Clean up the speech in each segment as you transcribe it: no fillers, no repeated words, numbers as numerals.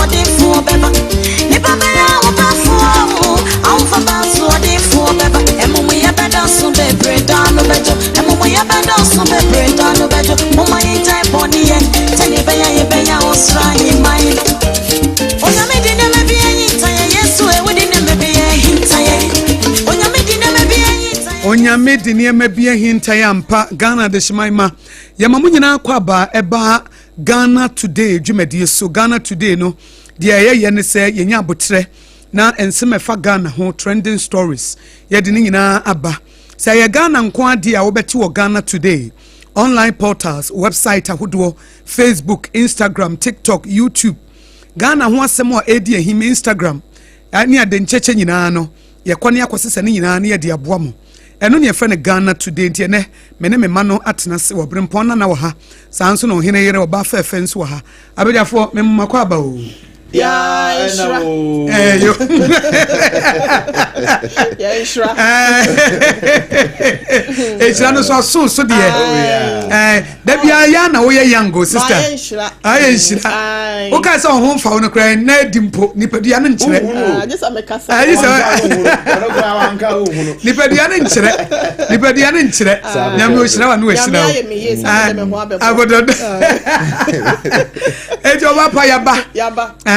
for beba. Nipa beya oba for am for basu odi for beba. Emu we abeda so be bread no bejo. Emu we abeda so be bread no bejo. Mama ye time boni ye. Tell ye beya osra ye mind. Onya me di me be yin taye Yesu e we di me be yin taye. Onya me di me be yin taye. Onya me di me be yin taye ampa Ghana de Shimaima. Yamamu nyina kwaba eba Ghana Today dwumadi so Ghana Today no dia ye ne se yenya abotre na ensemefa Ghana ho trending stories ye de nyina aba say ye Ghana nko ade a wobeti wo Ghana Today online portals website ahodo Facebook Instagram TikTok YouTube Ghana ho asem a edi ehim Instagram ani ade ncheche nyina no ye kwane akosese ne nyina na ye de aboa eno ne yefre ne Ghana Today ntie ne mene me ma no atena se Obrempong na wo ha sanso no Oheneyere oba fa fenso wo ha abediafo me makwa aba o ya Ishra yo ya Ishra Ishra no so de da bia ya na wo ye yango sister aye Ishra o ka se ho mfa wo no kra na dimpo nipadua no nkyere just amekasa aye nipadua no nkyere na me Ishra wa no Ishra abodo ejo ba pa yaba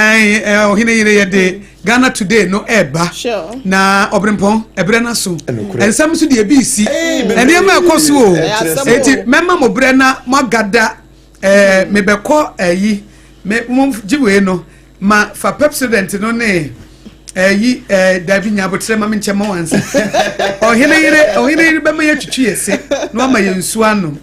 Oheneyere yede Ghana Today no eba na Obrempong ebre na so ensam so de BC ene ma ekoso o enti memma mo bre na magada me beko ayi me giwe no ma fa president no ne ayi David Nyabotre ma menche ma wansa Oheneyere be ma yatwitwi ese no ma yensu ano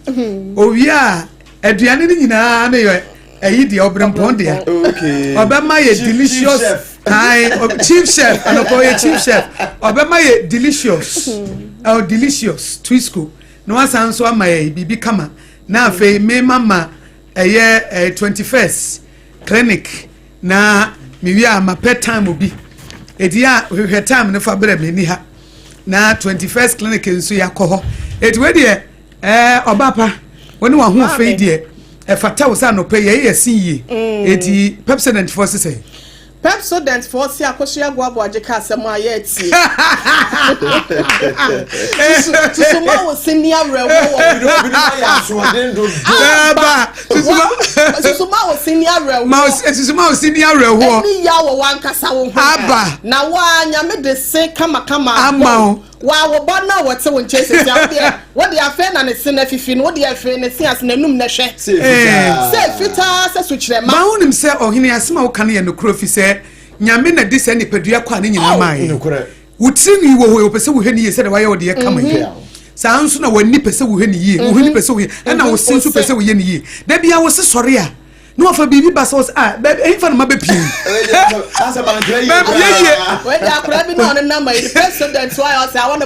owi a aduane ni nyina na yo ayi de Obrempong de okay obema ye delicious hi chief chef anokoye chief chef obema ye delicious delicious twisco no asanso ama ye bibi kama na afi me mama eye 21st clinic na miwi ama pet time obi edia hwe time ne fa bere me ni ha na 21st clinic nso yakoho etwe de obapa woni wa ho afi de fata wo sa no pe ye sin yi eti Pepsodent force say Pepsodent force Akosua Aboagye ka asem aye ati Tusuma wo senior rewo Tusuma wo senior rewo Tusuma wo senior rewo ni ya wo wankasa wo ho aba na wa nyame de se kama ama wa wo bana wo te won chese ya wo de afa na ne se na fifi no wo de afa ne se as na num na hwe se fita se sukyerema ma wonim se ohene asema wo kan ye no krofi se nyame na de se ne padua kwa ne nyina mai wutiri wo ho pese wo hwe ni ye se de wa ye wo de kama ye sa anso na wani pese wo hwe ni ye wo hwe ni pese wo ye na wo sinsu pese wo ye ni ye da bia wo se sore a no afa bibi basos e fa no ma be pin answer man play when they are grabbing on the number the President why I say I want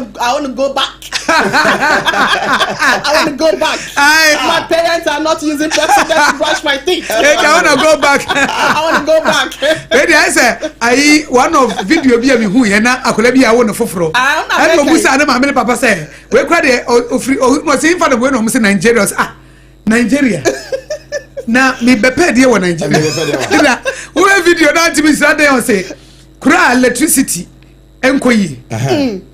to go back I want to go back my parents are not using President to brush my teeth I want to go back I want to go back when I say I one of video bi me hu ye na akola bi a wo no foforo and obusa na ma me papa say we kwa de no say fa de we no say Nigeria na me bepe de wo Nigeria na we video na timi Sunday on say kura electricity enkoyi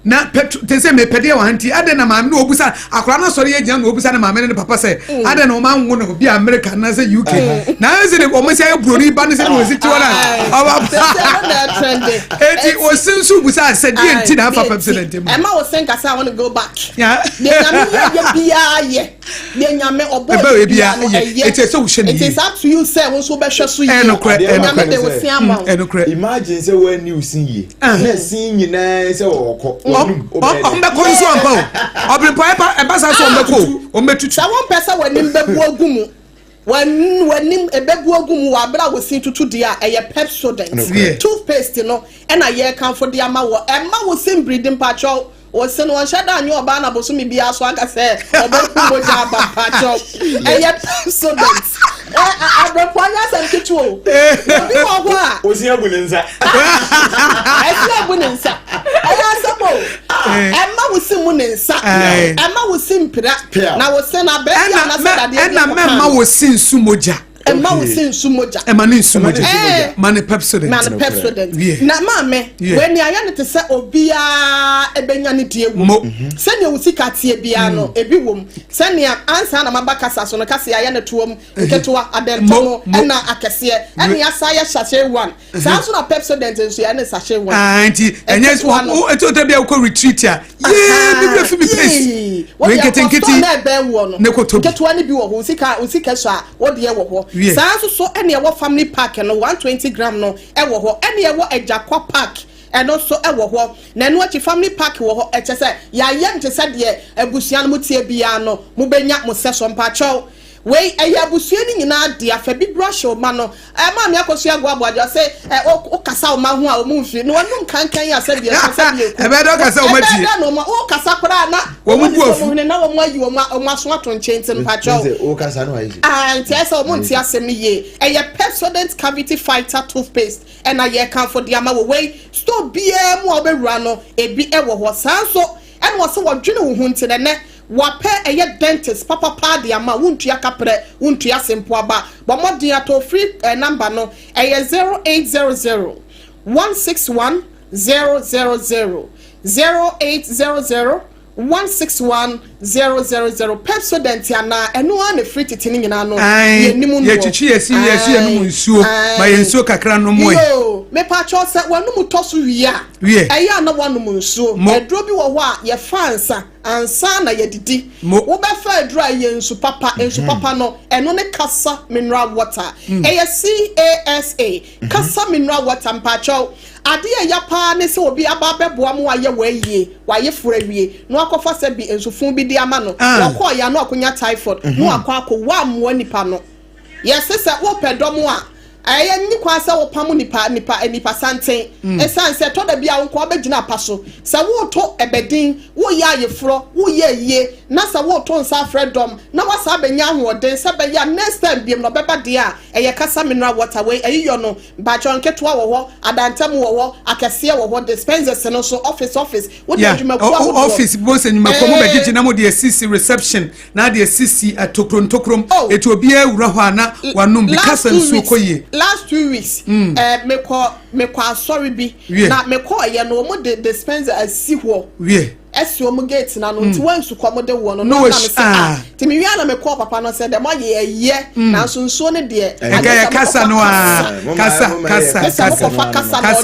na petrol te say me pede wa anti ade na ma me obusa akora na sori agina na obusa na ma me ne papa say ade na o ma nwo no bi America na say UK na say o mo say broni ba ne say o si tiwa na trending eti o sensu busa say die anti na fa President e ma o sen kasa I want to go back yeah de nyame bia ye de nyame obo bia eti so wo hwe ni it is up to you say wo so be hwe so yi nyame de wo si ama imagine say when you see ye na sin nyina say okọ ombeko nso ampa Obrempong e basa so ombetutu sa won pesa wanim bebu agumu wanim ebebu agumu wa bra wo sin tutu dia eye Pepsodent toothpaste no e na ye kan for dia ma wo sin breeding patcho o se no shada anyo oba na boso mi bia so aka se obeku boja ba patcho eye Pepsodent Obrempong ya san kitu o bi wo ho a o si agunensa aya sabo emma wo simu ne nsa emma wo simpira na wo se na be ya na se da de na memma wo sin sumoja Emma was in Sumoja. Emani Sumoja. Mani Pepsodent. Mani Pepsodent. Na mame, when you are to say Obia Ebenyani Diego, send you Sika Tiebiano, Ebiwum, send you answer Mabakasa, so Nakasi Ayana Tuum, Ketua, Adelmo, and Akasia, and Yasaya Sachet one. Samsung Pepsodent and Siana Sachet one. And yes, one, I told them they will retreat. Yeah, we getting kitty. Neko to get one who Sika, what the ever. So any our family pack and 120 gram no, ever, any our a Jaqua pack. And also ewo na no achi family pack wo etese ya yem te se de abusuan mu tie bia no mu benya mo se Sompa cho we abusuan ni nyina de afa bi brush o ma no ma me Akosua go Aboagye say o kasa o ma ho a o mu mfi no wonu kankan ya se de kasa bi e be do kasa o ma tie no ma o kasa kra na wo mu buofu na wo mu ayi wo ma so ato nchente Sompa cho o kasa no ayi nti esa o mu nti asem ye Pepsodent cavity fighter toothpaste and I can for the ama way stop BM or be rano a be ever was so and was so what you know to the neck wape a dentist papa pa the ama won't ya capre won't ya simple but more dear to free number no a 0800 161 000 0800 161 000 Pepsodent yana eno an free titini nyina no ye chichi yesi enu nsuo ma ye nsuo kakra no moy yo me pa cho se wanu mu toso wia eya na wanu mu nsuo edro bi wo ho a ye fansa ansa na ye didi wo be fa edro a ye nsu papa no eno ne kasa mineral water CASA kasa mineral water mpa cho ade ya pa ne se obi aba beboa mu aye wa ye fura wie no akofa se bi ensufun bi di ama no wakọ ya no akonya typhoid no akọ wa mo nipa no yes se wo pedomo a aye ni kwa se wo pam nipa santen esan se to da bia wo ko begina paso se wo to ebedin wo ya ye furo wo ye na se wo to nsa freedom na wasa benya hoden se be ya next time biem no beba de a eye kasa mineral water we ayiyo no ba chonketo wo ho adantem wo ho akese wo ho dispensers no so office wo de adwuma ku office boss enyuma ko mo begiji na mo de CC reception na de CC atokron etu obi awura ho ana wanum bi kasa nsuo koye last 2 weeks me kwa sorry bi na me ko ye no mo de dispenser asi ho esi omo gate na no nti wansu kwa mo de wo no na me say ti me wi na me ko papa no say de mo ye na so nsuo ne de kasa no kasa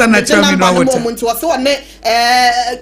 na chami no water mo nti wo se wone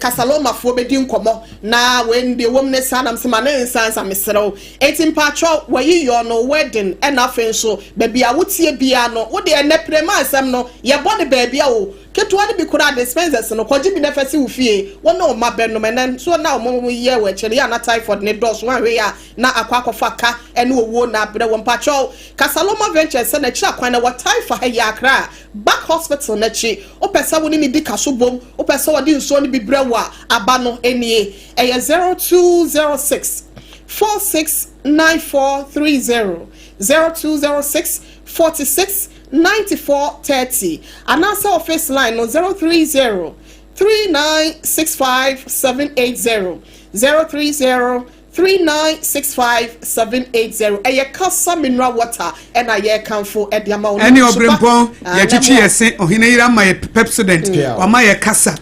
kasaloma fo be di nkomo na when de wom ne sanam se ma ne nsansa mesrew etim patcho wayi yo no wedding and afen so be bia wotie bia no wo de ene prema asem no ye body be bia wo ketuwa bi kura dispensers no kwaji bi na fasi wo fie wona o mabe no menen so na o mo ye we chere ya na typhoid ne dos wan we ya na akwakofa ka ene owo na abre wo mpacho Kasaloma Ventures na chira kwan na what typhoid ya akra back hospital na chi o pesa woni ni di kasobom o pesa wodi nso ni bibrewa aba no enie 0206 469430 0206 46 9430 and also office line no 030 3965 780 030 3965 780 eye kasa mineral water and aye kanfo e dia ma wo any Obrempong ye chichi yesen Oheneyere ma ye Pepsodent wa ma ye kasa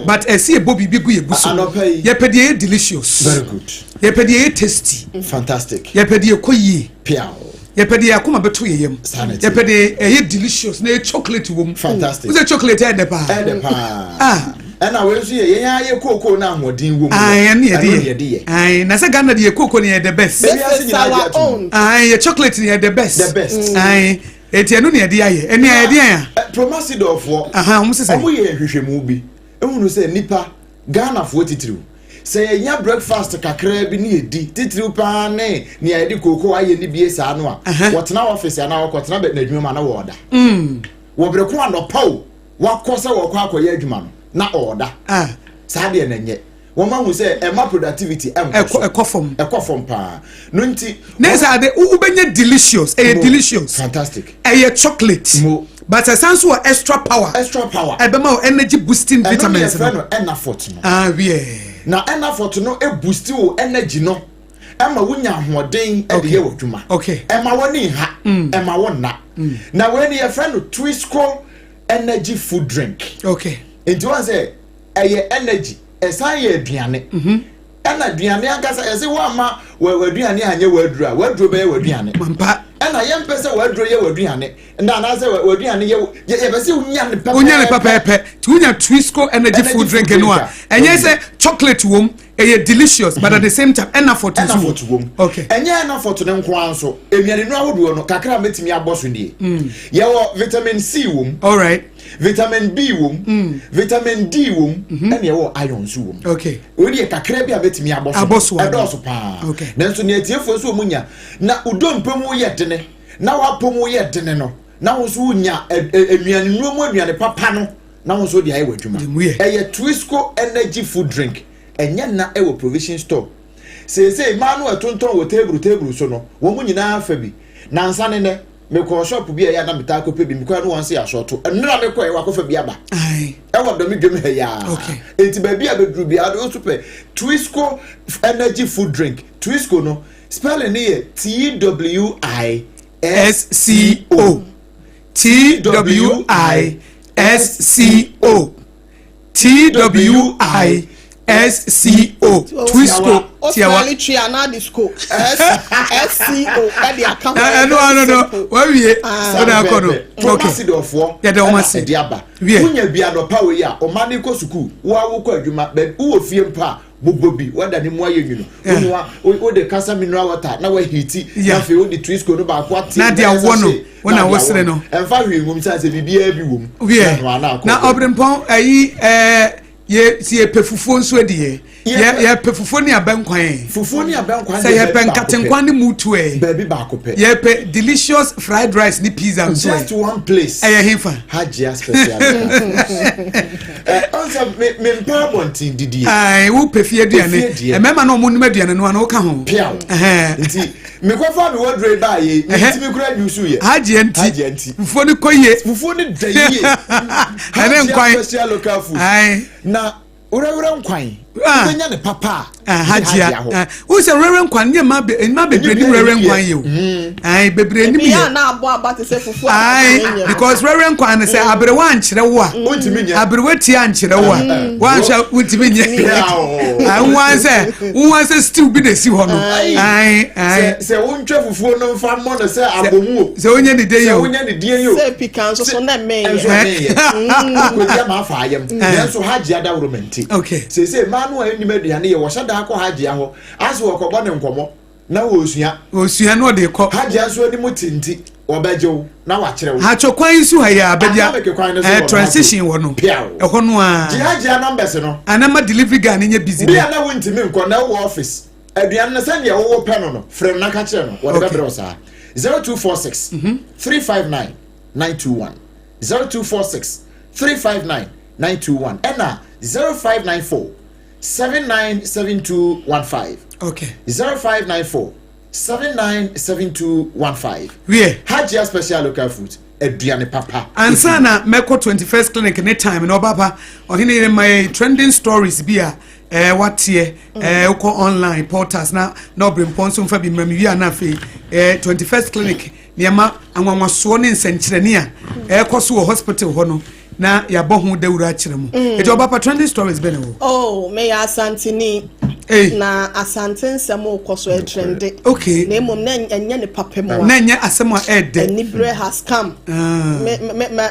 but esi e bobi bi gu ye buso ye pede delicious very good ye pede tasty fantastic ye pede koyi piao ye pede akoma beto ye yem ye pede delicious na chocolate wom fantastic we chocolate e de pa and I will see ye cocoa na modin woman. Na say Ghana the cocoa is the best. This is our own. Your chocolate is the best. The best. Etianu ne de aye. Eni aye de ya. Promasidor for. Omo se say. Omo ye hwehwemu bi. Ehunu say nipa Ghana fo titiriu. Say nya breakfast kakra bi ne edi. Titiriu pa ne edi cocoa aye ni bie sa no a. Wotena office ya na wotena be na adwuma na wo oda. Wo breko anopa o. Wakosa wo kwa akoye adwuma no. Na order saade na nye wo ma hu say ema productivity ekofom pa no nti na saade u benye delicious delicious fantastic chocolate but essence wa extra power ebema energy boosting vitamins no Enafort no we na Enafort no e boost wo energy no Emma wunya hoden e de ye wadwuma. Okay. Emma woni ha, emma wonna. Na when your friend Twisco energy food drink. Okay. Enti wan say eye energy, esan ye aduane. Ena aduane ankasa ese wa ma waduane anye wadura, waduro be waduane. Mampa. Ena yempe se waduro ye waduane. Nda na se waduane ye be se unya ne papa. Unya ne papa. Ti unya Twisco energy food drink no a. Enye se chocolate wom. Delicious, but at the same time, enough for two. Okay. And yeah, enough for to them so. If you know what you know, kakra metimi abosu ndi. Yawo vitamin C wom. All right. Vitamin B wom. Vitamin D wom. And yawo iron su wom. Okay. Odi kakra bia metimi abosu. Adoso pa. Okay. Nanso ne atiefo so munya na udompemu ye dene. Na wapomu ye dene no. Na wo so unya anuane nuomu anuane papa no. Na wo so di aye wadwuma. Eye Twisco energy food drink. Enya na ewo provision store say manu atonton wo table so no wo mu nyina afa bi na nsa ne me ko shop bi ya na meta ko pe bi me ko no won say ashoto enra me ko e wa ko fa bi aba ai e wo do me dwem ha ya okay enti ba bi abedru bi ado super Twisco energy food drink Twisco no spelling here TWISCO Twisco Australia Triana Disco SCO at the account. No. Where we okay. Yeah, the almost Odehyieba. Unya bia no pa we ya o mani ko suku wo awoko adwuma be wo fie mpa bobobi wada ni mu aye nwunu onwa o de kasa mineral water na wa hiti na fe o de Twisco no ba kwa ti na dia wo no wona wo sere no emfa hwe ngum sa se bibia bi wom na Obrempong ayi ye si pefufuo nso adie ye pefufuo ni abankwan say ye penkatenkwan ni mutu baby ba ko pe ye pe delicious fried rice ni pizza nso just one place ye himfa Hajia special also me mpa bontin didi ai wo pefie aduane e mema na omo nim aduane no na wo ka ho nti me ko fa me wodre ba ye nti me kura yusu ye Hajia nti fufuo ni koye fufuo ni daye ene nkwan special local food ai na ura nkwan benya ne papa Hajia wo se rere nkwan ne ma bebre ni rere nkwan ye o ai bebre ni me na abo abate se fufu ai because rere nkwan se abere wan kire wo a abere wati an kire wo a wan sha utimi nye wan se stew bi de si ho no ai se wontwa fufu no mfa mo no se abomu se onye ni de yo se pikan so na me ko dia ma fa ayam so Hajia da wuromenti okay se manu ayi meduane ye wo shada akọ Hajia ho aso okọbọ ne nkomo na wo osua no de kọ Hajia so ni mutinti obajew na wa kire wo ha chokwan su ha ya abadia transition wo no ho no a Hajia numbers no anama delivery guy nye busy bia na wontimi nko na wo office aduane na send ya wo pɛ no frame na ka kire no wo de bɛbrɛ sa 0246 359 921 0246 359 921 ena 0594 797215 okay 0594 797215 yeah Hajia special local food aduane papa ansana meko 21st clinic ne time no papa Oheneyere my trending stories bia watie uko online portals na Obrempong so mfa bi mami wi ana fe 21st clinic niama anwanwaso ne nsenkyerene a ekoso hospital ho no na ya bohu dawura akire mu ejo papa trending stories be no oh me ya asantini na asanten samo koso e trend okay na mom na enye ne papa mu na enye asemo ede nibre has come me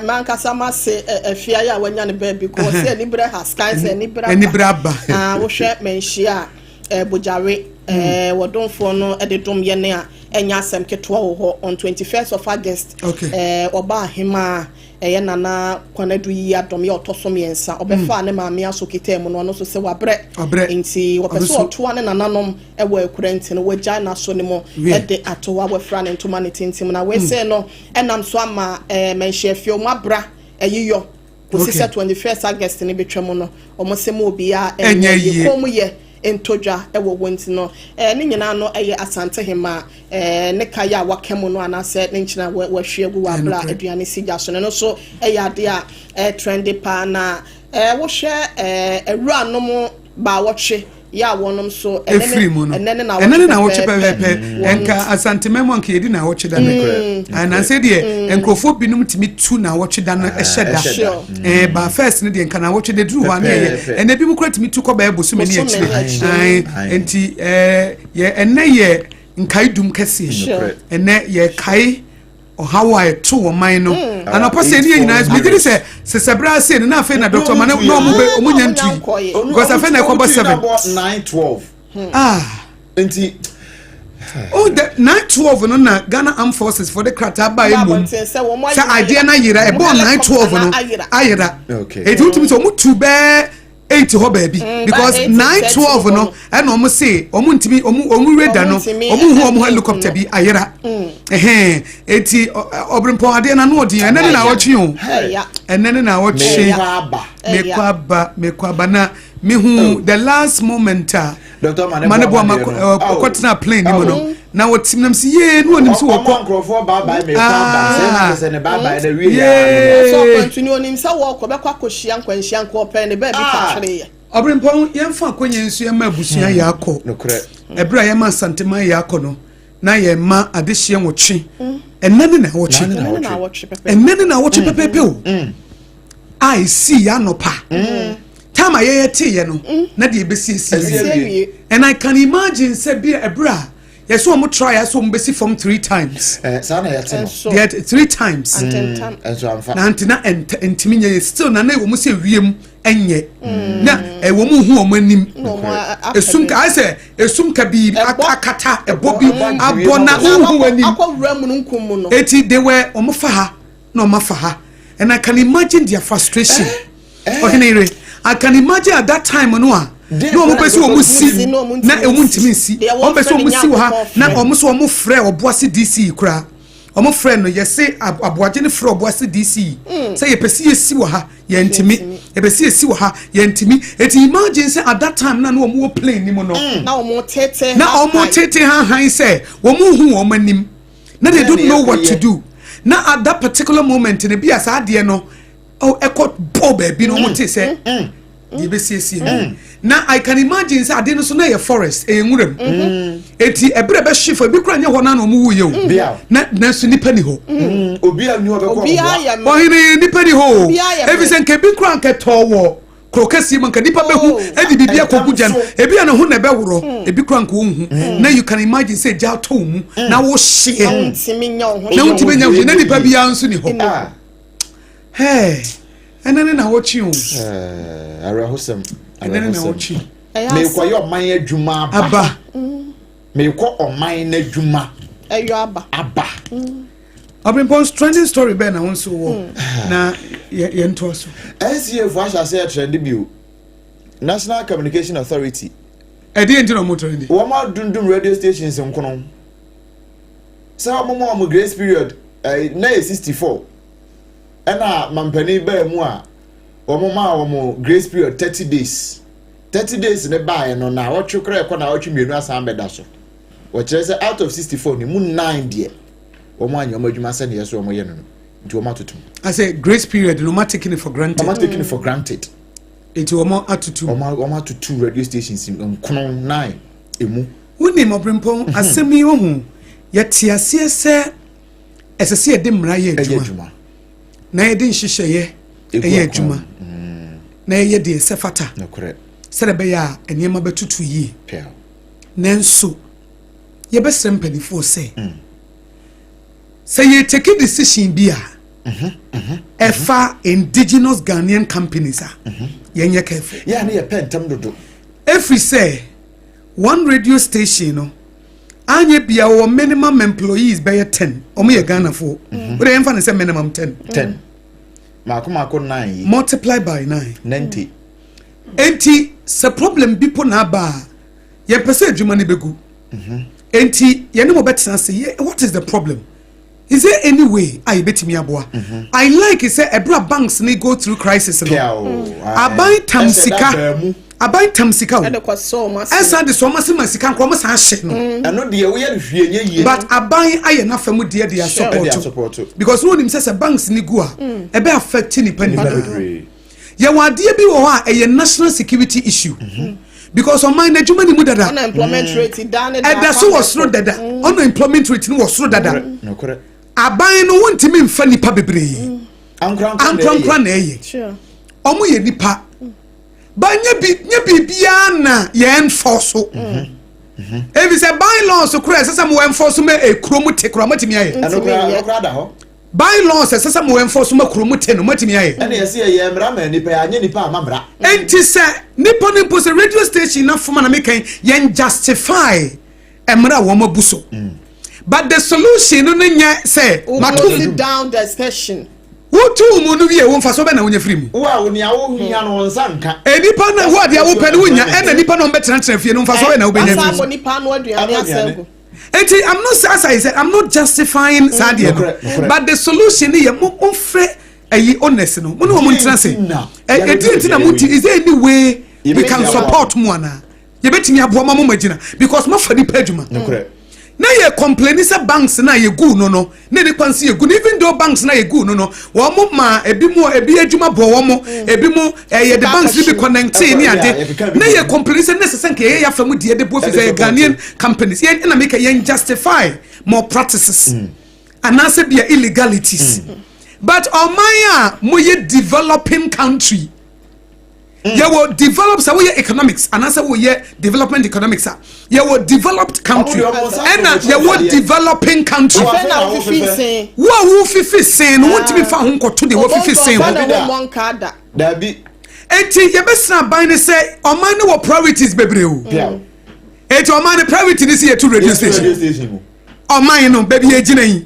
man kasa ma se afia ya wanya ne ba bi ko se nibre has come se nibre aba wo hwe menhia bojare wodonfo no de dom ye ne a enya asem ketwa wo ho on 21st of August oba hima eye nana kwanadu yi adom ye otosom yensa obefa ne maame aso kitem no no so se wabre nti wopeso otoa ne nananom ewo akurenti no wagya na so ne mo de atowa wafra ne ntoma ne tintim na we se no enam so ama menhye fio mabra eyiyo posisa 21st August ne betwem no omosem obi a enye komu ye entoja ewo wonti no ne nyina no eye asante hema ne kaya wakemo no anase ne nchina wahwegu wa bla aduane sija so no so eye ade a trendy pa na wo hwe ewura no mo ba wohwe ya wonom so enene na wo chepepepe enka asantememo anka yedi na wo cheda ne na say de enkrofo binum timi tu na wo cheda no eheda ba first ne de enka na wo cheda duru wa ne ene bi mu kura timi tu ko ba ebosu me ne akire enti ye ene ye nkai dum kese ene ye kai ohawa eto wo man no ana pose ne nyina me diri se sebra se ne na afa na doctor man no mo nya ntu because afa na ko 7 912 enti the 912 no na Ghana Armed Forces for the krata ba emu sa idea na yira e bo 912 no ayira it ultimate so mutu be 8 ho baby because 912 no and omo say omo ntimi omo reda no omo hu helicopter bi ayira eti Obrempong ade na no odi enene na wochi o enene na wochi mekwaba na me hu the last moment Dr. Manebo kwatna plane ni no na wotim nam si ye no onim so wokọ nkrofo baba me se ne baba na wi ya so continue onim sa wokọ be kwa kohia nkwanhia nko pe ne ba bi ka twere ye Obrempong yemfa akonye nsu yema abusua yakọ nokre ebra yema santema yakọ no na yema adehye nwotwe enene na wochi enene na wochi pepepe o I see ya no pa time aye te ye no na de ebesi and I can imagine say be ebra yes so mo try so mo besi from 3 times sana ya te no they had 3 times and so amfa na antina entimi nye still na na wo se wiem enye na wo mu hu o manim esum ka say esum ka bi akata ebobi abona hu wanim akowura mu nkum no eti they were omofa ha na omafa ha and I can imagine their frustration Oheneyere I can imagine at that time no no mo pese o mu si na e mu ntimi si o pese o mu si ha na o mo so o mo frɛ oboase DC kura o mo frɛ no ye se aboagye ne frɛ oboase DC say ye pese ye si wo ha ye ntimi ye pese ye si wo ha ye ntimi eti imagine say at that time na no mo plane ni mo no na o mo tete han say wo mo hu o manim na they don't know what to do na at that particular moment ne bia sa ade no oh ekot bo baby no mo te say you be see now I can imagine say ade no so na ye forest e nwuram eti ebre be shifo bi kura nya ho na no mu wuye o na so nipa ni ho obi a ni ho be ko o hine nipa ni ho ebi se nke bi kura nke towo krokasi man ka nipa be hu edi bibia koguja no ebi na ho na be woro ebi kura nko hu na you can imagine say ja to mu na wo hye na untimi nya ho na nipa bia nso ni ho hey enene na wochi o arahosem enene na wochi me kwa yo man adwuma aba me kwa oman na adwuma ayo aba Obrempong trending story be na wonso wo na ye nto so SCF asha say trend bio National Communication Authority edi enti no mo trend wo ma dundum radio stations nkono sa mo grace period na 64 ena mampani ba mu a omo grace period 30 days ne ba no na wotwekra ekọ na wotwemienu asan beda so wo kire say out of 64 ni mu 9 de omo anya omo adwuma se ne yeso omo ye no nti omo atotum I say grace period no matter taking it for granted enti omo atotum radio stations nkono 9 emu woni Obrempong asemi ohu ye tiase se esese ye de mra ye adwuma na ye de nhihye ye adwuma na ye de sefata no correct serebe ya eniema betutu yi pia nenso ye be srempanifo say ye take a decision bia efa indigenous Ghanaian companies yenye careful ya na ye pentam dodo every say one radio station no anye bia wo minimum employees be 10 omo ye Ghana fo we dey emfa say minimum 10 mako 9 multiply by 90 enti se problem bipo na ba ye pese adwuma ne begu enti ye ne mo betena say what is the problem is there any way I betimi aboa I like say ebra banks ne go through crisis no abai tamsika o esa de so masika nko mo san hye no eno de we ye hwie nye but abai aye na famu de ya support because no nim say banks ne go a ebe affect ni pani ye wade bi wo a national security issue because on mine adwuma ni mu dada unemployment rate down and that's was slow dada unemployment rate no was slow dada aban no wontimi mfa nipa bebre ankran na eye sure omo ye nipa ba nya bibia na ye enforce if you say bylaws so kura sesa mo enforce me ekromu te kura matimi aye bylaws sesa mo enforce me ekromu te no matimi aye ene yesi ye mra ma nipa ya nya nipa amamra enti se nipa ni po se radio station na foma na mekan ye justify emra wo mabuso but the solution no nya say matum down the station wotu mu no wie wo mfa so be na wonya free mu wa wo nia wo hia no nsanka nipa na wo dia wo pɛ no wonya ɛna nipa no mbɛtena fie no mfa so be na wo benya free mu nipa no aduane asɛgo enti I'm not as I said I'm not justifying sadia no but the solution is mo ofre ayi honest no mo no mo ntena se enti na muti is there any way we can support mo ana ye betimi aboa ma mo magina because mo fa nipa adwuma na ye complain say banks na ye gu no na de kwanse ye gu even though banks na ye gu no wo mo ma ebi adwuma bo wo mo ebi mo ye the banks be connecting ni ade na ye complain say necessary ke ye ya fa mu de de bo fi say Ghanaian companies ye na make ye justify more practices and answer be illegalities but omaya mo ye developing country you will develop so we economics and answer we development economics you will developed country and you will developing country wo fifi sen won't be fa ho to the wo fifi sen da bi enti ye besna ban ne say oman no priorities bebre o enti oman the priority this year to radio station oman no baby e gina yi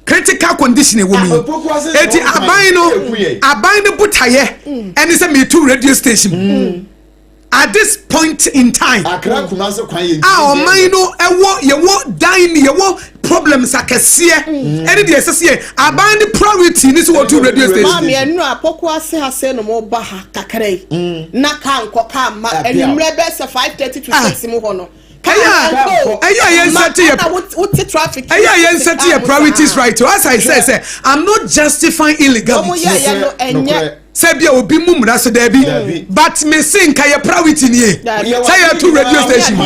critical condition e wo mi eti aban no butaye and say me to radio station at this point in time akra kuma so kwan ye oman no ye wo dine ye wo problems akese any dey say aban the priority ni so to radio station ma me enu apoko ase hase no mo ba ha kakrai na ka nkoka ma enimre be se 5:30 to 6 mu ho no priorities right as I say I'm not justifying illegality say bia obi mumra so da bi but me say nka ye priority nie say ya to radio station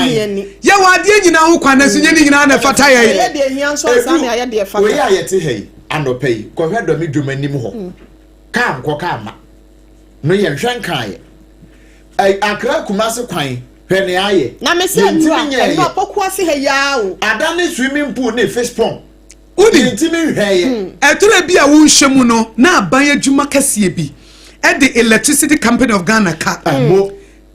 ya wade nyina ho kwana so nyina nyina na fata ye de hian so san ya de fata we ya yete hey anopai ko hwedo me dwumanim ho ka nko ka ma no ye hwenkan ye akra kumase kwan hwene aye na me say no apoko ase he ya o adane swimming pool ne fish pond udi ntimi hweye etura bi a wo nhwemu no na aban adwuma kase bi at the electricity company of Ghana ka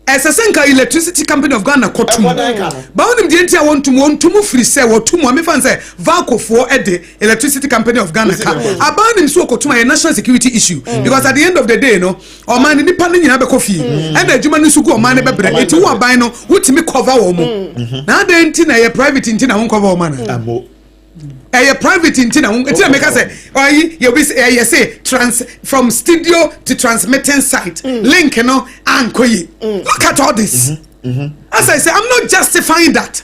esesenka electricity company of Ghana kotum ba wonim de ntia wontum free say wotum me fan say valcofo at the electricity company of Ghana ka abanim so kotum a national security issue because at the end of the day no o man ni pa nyina be kofie and adwuma ni sugu o man be bre eti wo aban no wotimi cover wo mo na de nti na ye private nti na won cover wo man private in Tina. It's make us say, you say from studio to transmitting site. Link, you know, and look at all this. As I say, I'm not justifying that.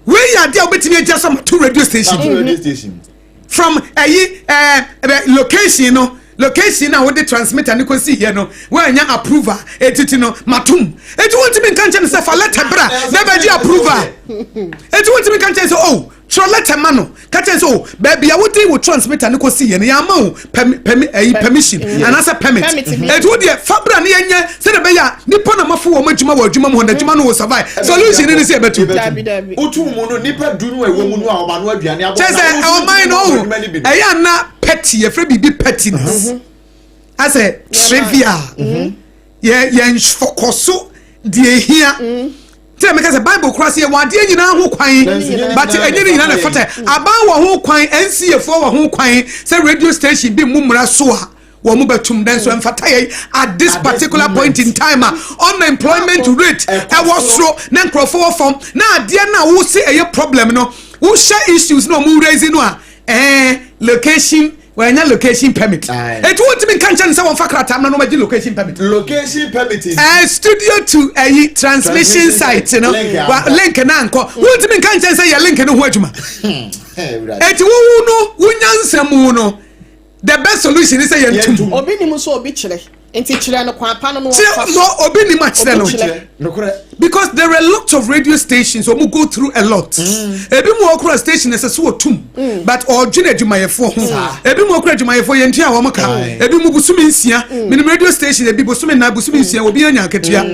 Where are there between just some two radio stations? From location, you know. Location now with the transmitter and you can see here no where nya approval etiti no matum eti want me kan chen say for letter bra never di approval eti want me kan chen say oh tro letter mano kan chen say oh baby I would transmitter and you can see here ya ma permission and as a permit eti wo de fabra na yenye say na be ya nipa na mafo wo madwuma wo adwuma mo na adwuma no wo survive solution ni say betu otu mu no nipa dunu ewo mu no a o ma no aduane abo say o man no eya na petty e free be pettiness as a trivia yeah focus de here tell me cause Bible cross here wade nyina ho kwan but enye nyina na fata aban wo ho kwan NCF wo ho kwan say radio station bi mumra so a wo mu betum den so mfata ye at this particular point in time unemployment rate e was so na nkrofo form na ade na wo see a problem no wo share issues no mu raise no a location when your location permit it won't be cancer and someone fakrata no maji location permit is studio to a transmission site you know link na nko won't be cancer say your link no ho adwuma it wo no wunyansam no the best solution is say yentum obi ni mu so obi kire Because there are a lot of radio stations who go through a lot. Ebi mo okra station is so tum. But or jina jumayefo ho. Ebi mo okra jumayefo yentia wo maka. Ebi mo busumi nsia. Minim radio station ebi busumi na busumi nsia obi anya aketua.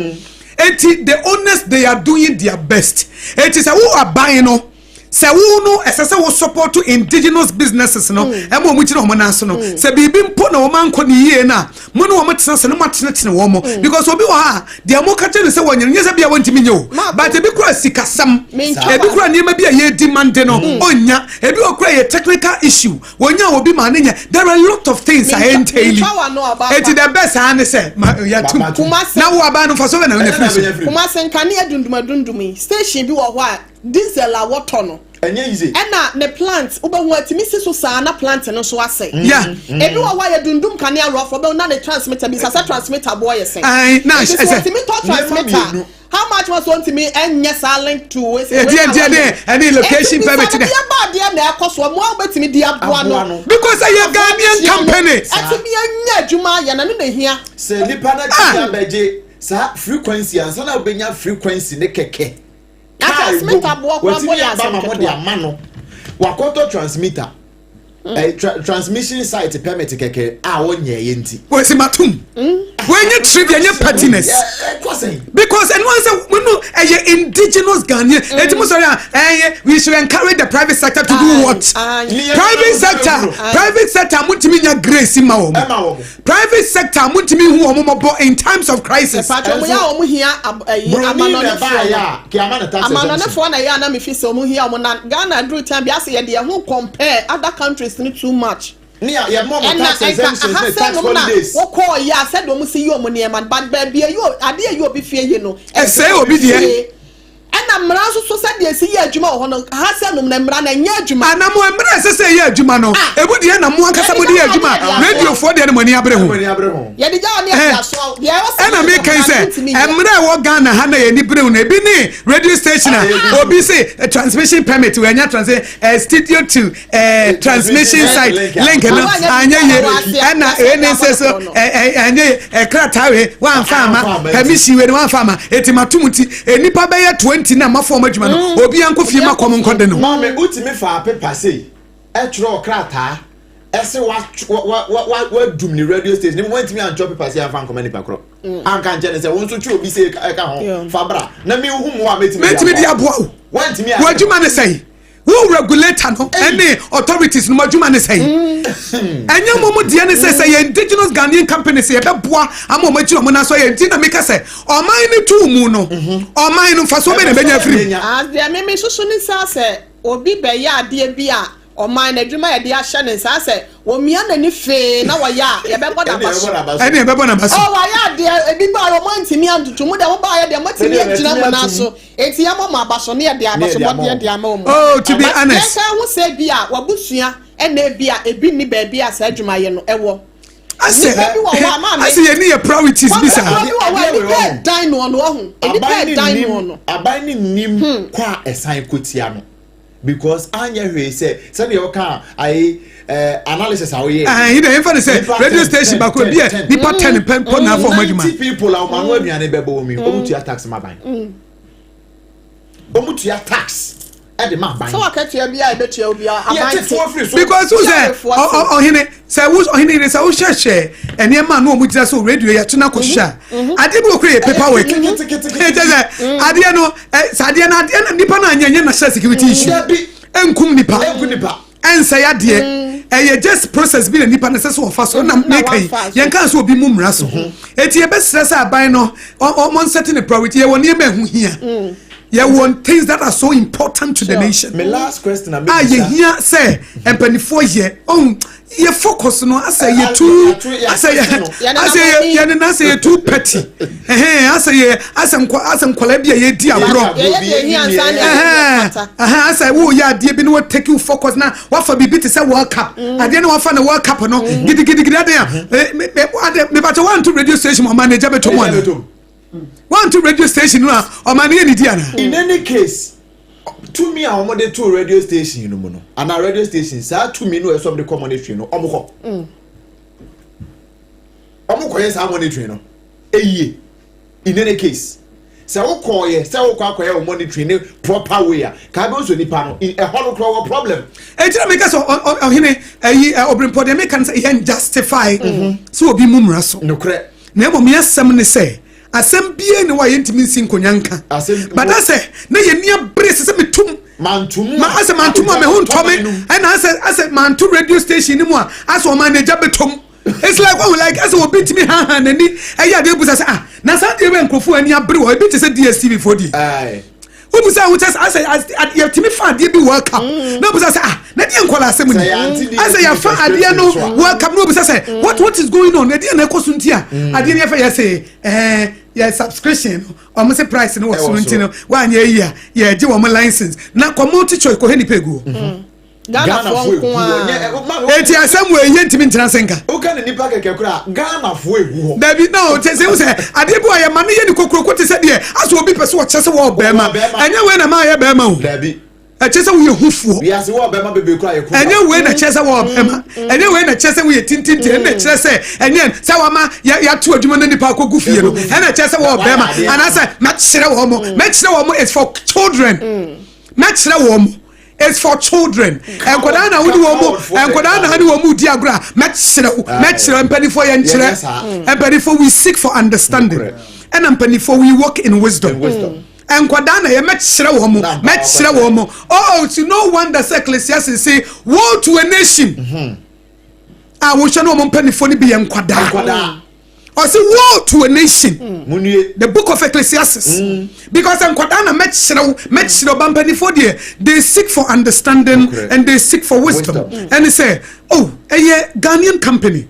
Enti the honest they are doing their best. It is a who are buying no. Se wo no esese wo support to indigenous businesses no emo mu kire ho na so no se bibi mpo na wo manko ni yie na mo no wo metena se no matene wo mo because obi wo ha de mo ka tene se wo nyene se bia wontimi nyo but ebi kura sikasam ebi kura niema bia ye demand no onya ebi okura ye technical issue wonya obi ma nenya there are a lot of things I entail it the best ane se ya tum na wo aba no for so na we free kuma sen kan ya dunduma station bi wo ho a diesel a water no enye easy na ne plant obahu atimi so saa na plant no so ase yeah ebi wa ya dundum kan ya rough obahu na ne transmitter bi sasa transmitter boy say na transmitter how much was want me enye sa link to any location permit there na akoso mo obetimi di aboa no because I am Ghanaian company atimi anya adwuma ya na ne hia se lipa na tia beje sa frequency ansa na obenya frequency ne keke transmitter boy kwa boy ya amano wakoto transmitter transmission site permit keke a wonye yenti wesi matum wenye trivia nye patines because and once we know indigenous Ghanaian we should encourage the private sector to do what private sector mutimi nya grace ma wo private sector mutimi hu omobo in times of crisis patro ya omo hia amanonefo na ya na me fi se omo hia omo na Ghana do time bi ase ye de hu compare other countries too much. Yeah, more tax exemptions, tax holidays. What call ya said when we see you money man, but baby, you idea you be fear you know. Say obedient. And I'm also so said yes, yeah, Juma Hono has a number and yeah, Juma. And I'm going to say, yeah, Juma, no, it would be a more Casamudi, Juma, radio for the money. Abraham. Yeah, the and I make a say, I'm not Ghana, Hana, and Brune, Bini, radio station, or be say a transmission permit to any transit, studio to transmission site, link, and a cratawe, one farmer, permission with one farmer, etimatumuti, and Nipabaya 20 na mafo adwuma no obi anko fie makom nkode no ma me utimi fa paper sei etro krata ese wa dum ni radio station ni wantimi ancho paper sei afa nkoma ni pakro anka nje ne se won so twi obi sei ka ho fabra na me hu mo a metimi di aboa wantimi adwuma ne sei who regulator no any authorities no adwuma ne sei anya momo die ne say indigenous Ghanaian companies e beboa amomachi omo na so ye nti na make say oman ni tu mu no oman no fa so be na benya free as dia me so ni say obi be ya ade bia oman na adwuma ye de ahye ne say omia na ni fe na wa ya ye bebo na baso ene ye bebo na baso oh wa ya de ebi ba o man timi antutu mu de wo ba ya de matimi agina mo na so enti ya mo ma baso ne ye de abaso mo de ama mo oh to be honest ya wo say bia wabusua ene bia ebi ni ba bia sa adwuma ye no ewo I say you need your priorities bisa dine on wo abani nim kwa esan kotia no because anya hwe say the oka I analysis how ye you dey even say radio station ba ko bia nipa 10 pempo na for madwuma 90 people are manu aduane bebo mi omutu tax ma ban omutu tax e ma ban so akatua bia e betua bia aban because who say ohene say who ohene say who share ene ma no omutu say radio ya tuna ko sha ade bi okure paperwork ade no ade na nipa na anya na security issue enkum nipa ensa ya de just process bi na nipa na say so fa so na make yen kan so obi mumra so eti e be stress aban no on setting the priority e woni e ma hu hia you want things that are so important to the nation. My last question you hear say empanifo ye you focus no say you too say you too petty say kwala bia ye di abro say wo ya de bi no take you focus na what for bibi to say world cup ade na wafa na world cup no gidi ade me ba to want to radio station manager beto one want to radio station or money any diana. In any case, to me, I want to radio station, you know, and our radio station, sir, to me, no, some the common issue, no, omo koye sa monitoring no eye in any case say wo koye say wo akoye wo monitoring ne proper way ka be so nipa no a hollow problem tira make us ohene Obrempong dey make say he justify so obi mumra so no kre na emo me asem ne say asem bie ne wa yentimi nsi nkonyanka but I say na ye nia brace say metum mantum ma ase mantum me ho ntome and ase mantu radio station ni mu a ase o manager betom. It's like oh like as we beat me ha nani eya dey busa say na sa dey we nkrofo ani abre wo beat say DSTV 4D ai we busa we just as you timi fa dey be welcome no busa say na dey nkola asem ni as ya fa ade no welcome no busa say what is going on na dey na ekosu ntia ade na fa ya say your subscription or say price no was so no one year yeah je wo license na community choice ko heni pegu Ghana for eti asem we yentimi ntena senka o kan ni pa keke kura Ghana for egu ho David no te say ade bu aye ma ne ye ni kokroko te say de aso obi pese wo chese wo bema anya we na ma ye bema o David chese wo ye hufuo we as wo bema bebe kura ye ko anya we na chese wo bema anya we na chese wo ye tintinti na chese anya say wa ma ya to adwuma na nipa ko gufie no na chese wo bema and I say ma chere wo mo is for children ma chere wo mo it's for children. And Kodana who do and Kodana had womu diagra, match penny for and penny for we seek for understanding. And I'm penny for we walk in wisdom. And Kodana a match oh, to no wonder Ecclesiastes say, woe to a nation. I wish I know penny for be and Kodana. Or say woe to a nation. The book of Ecclesiastes. Because I'm Kodana Metro Bampani for dear. They seek for understanding and they seek for wisdom. And they say, oh, a Ghanaian company.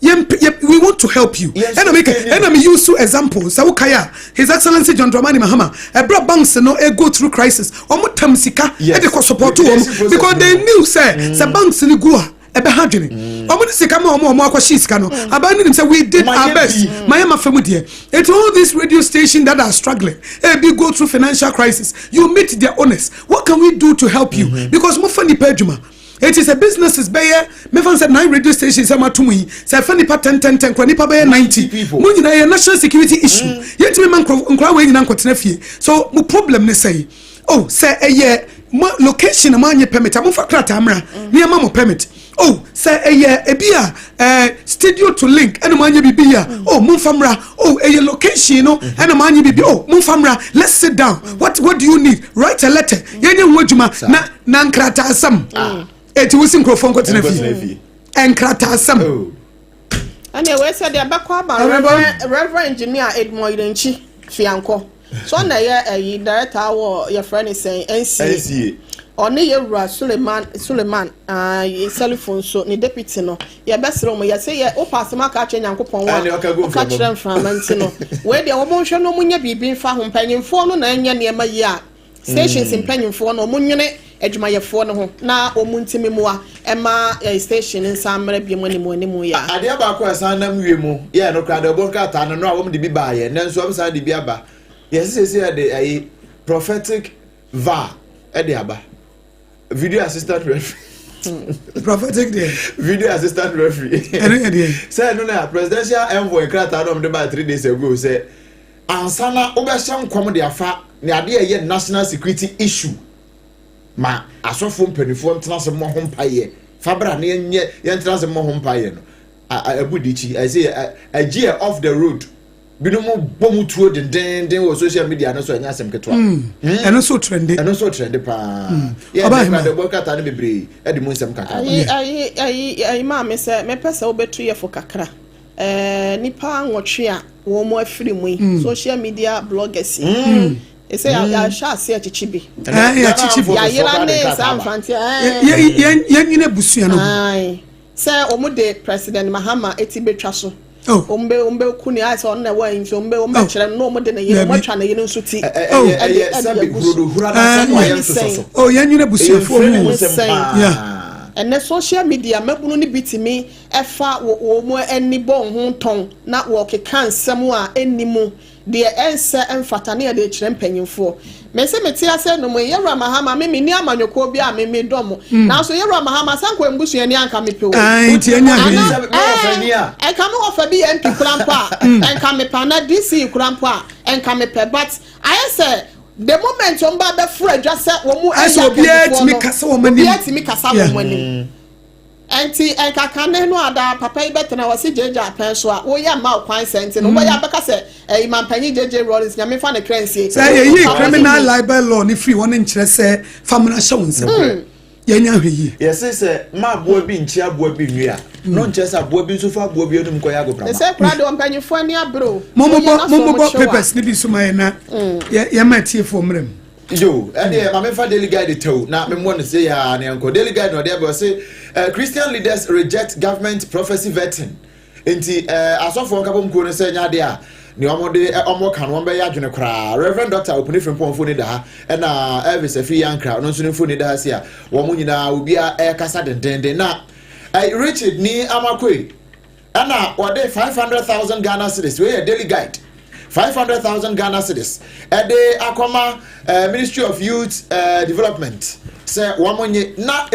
We want to help you. Yes, and I use two examples. Sawukaya, His Excellency John Dramani Mahama, I brought banks no go through crisis. Omo tamsika, and they support to because they knew say banks in Gua. Ebe hadwene omo de sika ma omo akwashi sika no abani nim say we did our best mayama famu de it all this radio station that are struggling be go through financial crisis you meet their owners what can we do to help you because mo fani pedjuma it is a business is beyer me fan say 9 radio stations am atumi say fani pa 10 kwani pa beyer 90 mo nyina ye national security issue yetimi man nkra we nyina nkotena fie so mo problem ne say oh say location am anye permit am fa krata amra ne am mo permit oh say ebia studio to link and manye bibia oh mumfamra oh location no and manye bibi oh mumfamra let's sit down what do you need write a letter yenye nwajuma na nkrata asam eti wusi microphone ko tenafi enkrata asam and we said the abakwa ba reverend engineer Edmond Irenchi fianko so na ye director wo your friend is saying NCA Oni Yewura Suleiman telephone so ni deputy no ye besere mo ye say ye o pass ma ka twa Nyankopon wa ka kire mframanti no we de wo monhwe no munya bibi mfa ho mpanyimfo no na anya ne ma yi a stations mpanyimfo no munyene adwumayefo no ho na omuntimi mu a ema station nsamre bi mo ni mu ya ade aba ko asan nam wie mu ye no kra de bo ka ta no a wo de bi ba ye nanso am san de bi aba ye say de prophetic va e de aba video assistant referee prophetic there video assistant referee say no na presidential envoy krata no about 3 days ago say ansana obehye nkom de afa ne ade ye national security issue ma asofo mpanifo ntena se mo ho mpaye fabra ne ye ntena se mo ho mpaye no abudichi I say a year off the road binomo bomu tuo den wo social media no so anya asem ketwa eno so trendy pa yeah ba de bokata ne bebre e de mo nsem kakra ai ma me se me pese obetu ye fo kakra nipa nwotwe a wo mo afiri mu social media bloggers ese ya sha se achichibi ya chichibi ya yira ne samfanti ya nyine busua no se omude president Mahama etibetwa so ombe kuni asa on na wan so ombe chere no mo de na ye mo twa na ye nso ti sabe hurodo hurada san wa yenso so ya nyine busuafo mu ya and the social media mebunu ni bitimi efa wo mo eni bon ho ton na wo keka nsem a enimu de ense emfatane ya de kyerem panyimfo me se meti ase no mo yewra mahama me ni amanyoko bi a me dom na so yewra mahama sanko embusu ani anka me pe wo ti anya e ka me ofa bi MP kurampa enka me pa na DC kurampa enka me pe but I say the moment on ba be fura dwa se wo mu obiati mi kasa wo mani enti enkakane no ada papa ibetena wase jeja pen so a wo ya ma kwan sente no wo ya beka se imampanyi jeje rollins nya me fa ne krensie say ye criminal libel law ni free won nkyere se famna shawunse yenya hweyi yes say ma boa bi nchi aboa bi nwia no nkyere se aboa bi so fa aboa bi onum koya go brama say prado mpanyifo ani abro momo papers ni bi so ma na ye ma tie fo mrem yo and my fa daily guide tell na me want to say ya na enko daily guide no dey say Christian leaders reject government prophecy vetting enti asofo nkabom ko no say nya de a ni omode omo kan won be ya dwene kra Reverend Dr. Opunifin Pomfo ni da ha na Elvis Afi Yankra no so ni fo ni da ha sia wo mo nyina obi a kasa dendende na Richard ni amakoi ana wode 500,000 Ghana cedis we daily guide 500,000 Ghana cedis ede akoma Ministry of Youth Development say wamonye na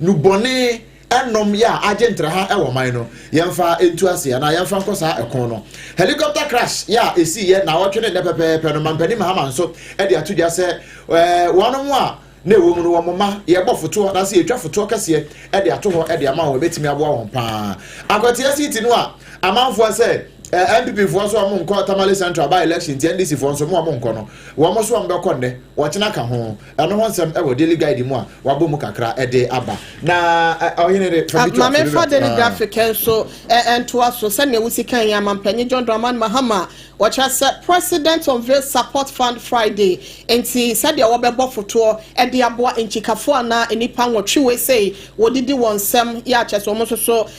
nubone enom ya agentra ha e wo man no yemfa entu ase na yemfa nkosa ekon no helicopter crash ya esi ye na wotwe ne pepepe no mampani mahama nso ede atudwa se wonom a na ewo mu no wo mama ye bɔ foto na se etwa foto kase ede ato ho ede ama wo betimi aboa won pa akwati asiti no a amanfo se MPP for so amon ko Tamale Central by election NDC for so mo amon ko no wo mo so am be ko ne wo kyena ka ho eno ho nsem e wo daily guide mu a wa bo mu kakra e de aba na Oheneyere ma me for daily graphic so to us so send we sikan ya mampanyi John Dramani Mahama which has said President unveil support fund Friday enti said ya wo be bo foto e de aboa enchikafo na enipa nwotwe we say wo didi won sem ya kyese wo so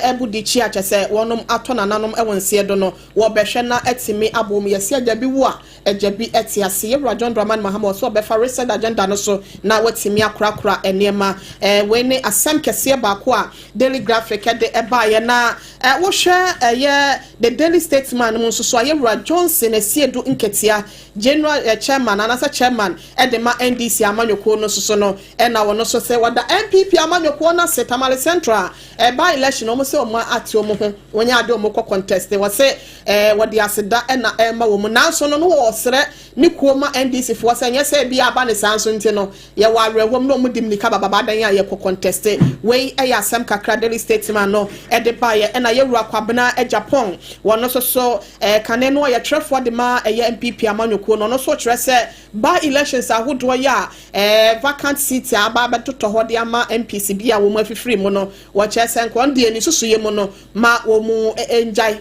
ebudi chi a kyese wonom atona nanom e won do no wo behwe na etimi abom yesi ajabi wo a ajabi etiase ye John Dramani Mahama so be fa reset agenda no so na watimi akrakra enema we ne asem kese ba ko a daily graphic de eba ye na wo hwe ye the Daily Statesman mu so ye Johnson esiedu nketia general chairman anasa chairman de ma NDC amanyoko no so no na wo no so se wada MPP amanyoko na se Tamale Central by election omo se omo ati omo ho wonya ade omo contest say wadi aseda na ma wo mu nanso no wo sere ni kuoma NDC fo say nya say bia ba ne sanso nti no ye wa rewom no mu dim nika baba dan ya ye contest we ya asem kakra Daily Statesman no de ba ye na ye wura kwabena Japan wono so kane no ye trefo de ma ye MPP amanyoko no so kire say by elections ahodo ya vacant seat aba betoto ho de ama MPC bia wo mu afifiri mu no wo kire say nkon de ni susu ye mu no ma wo mu enjai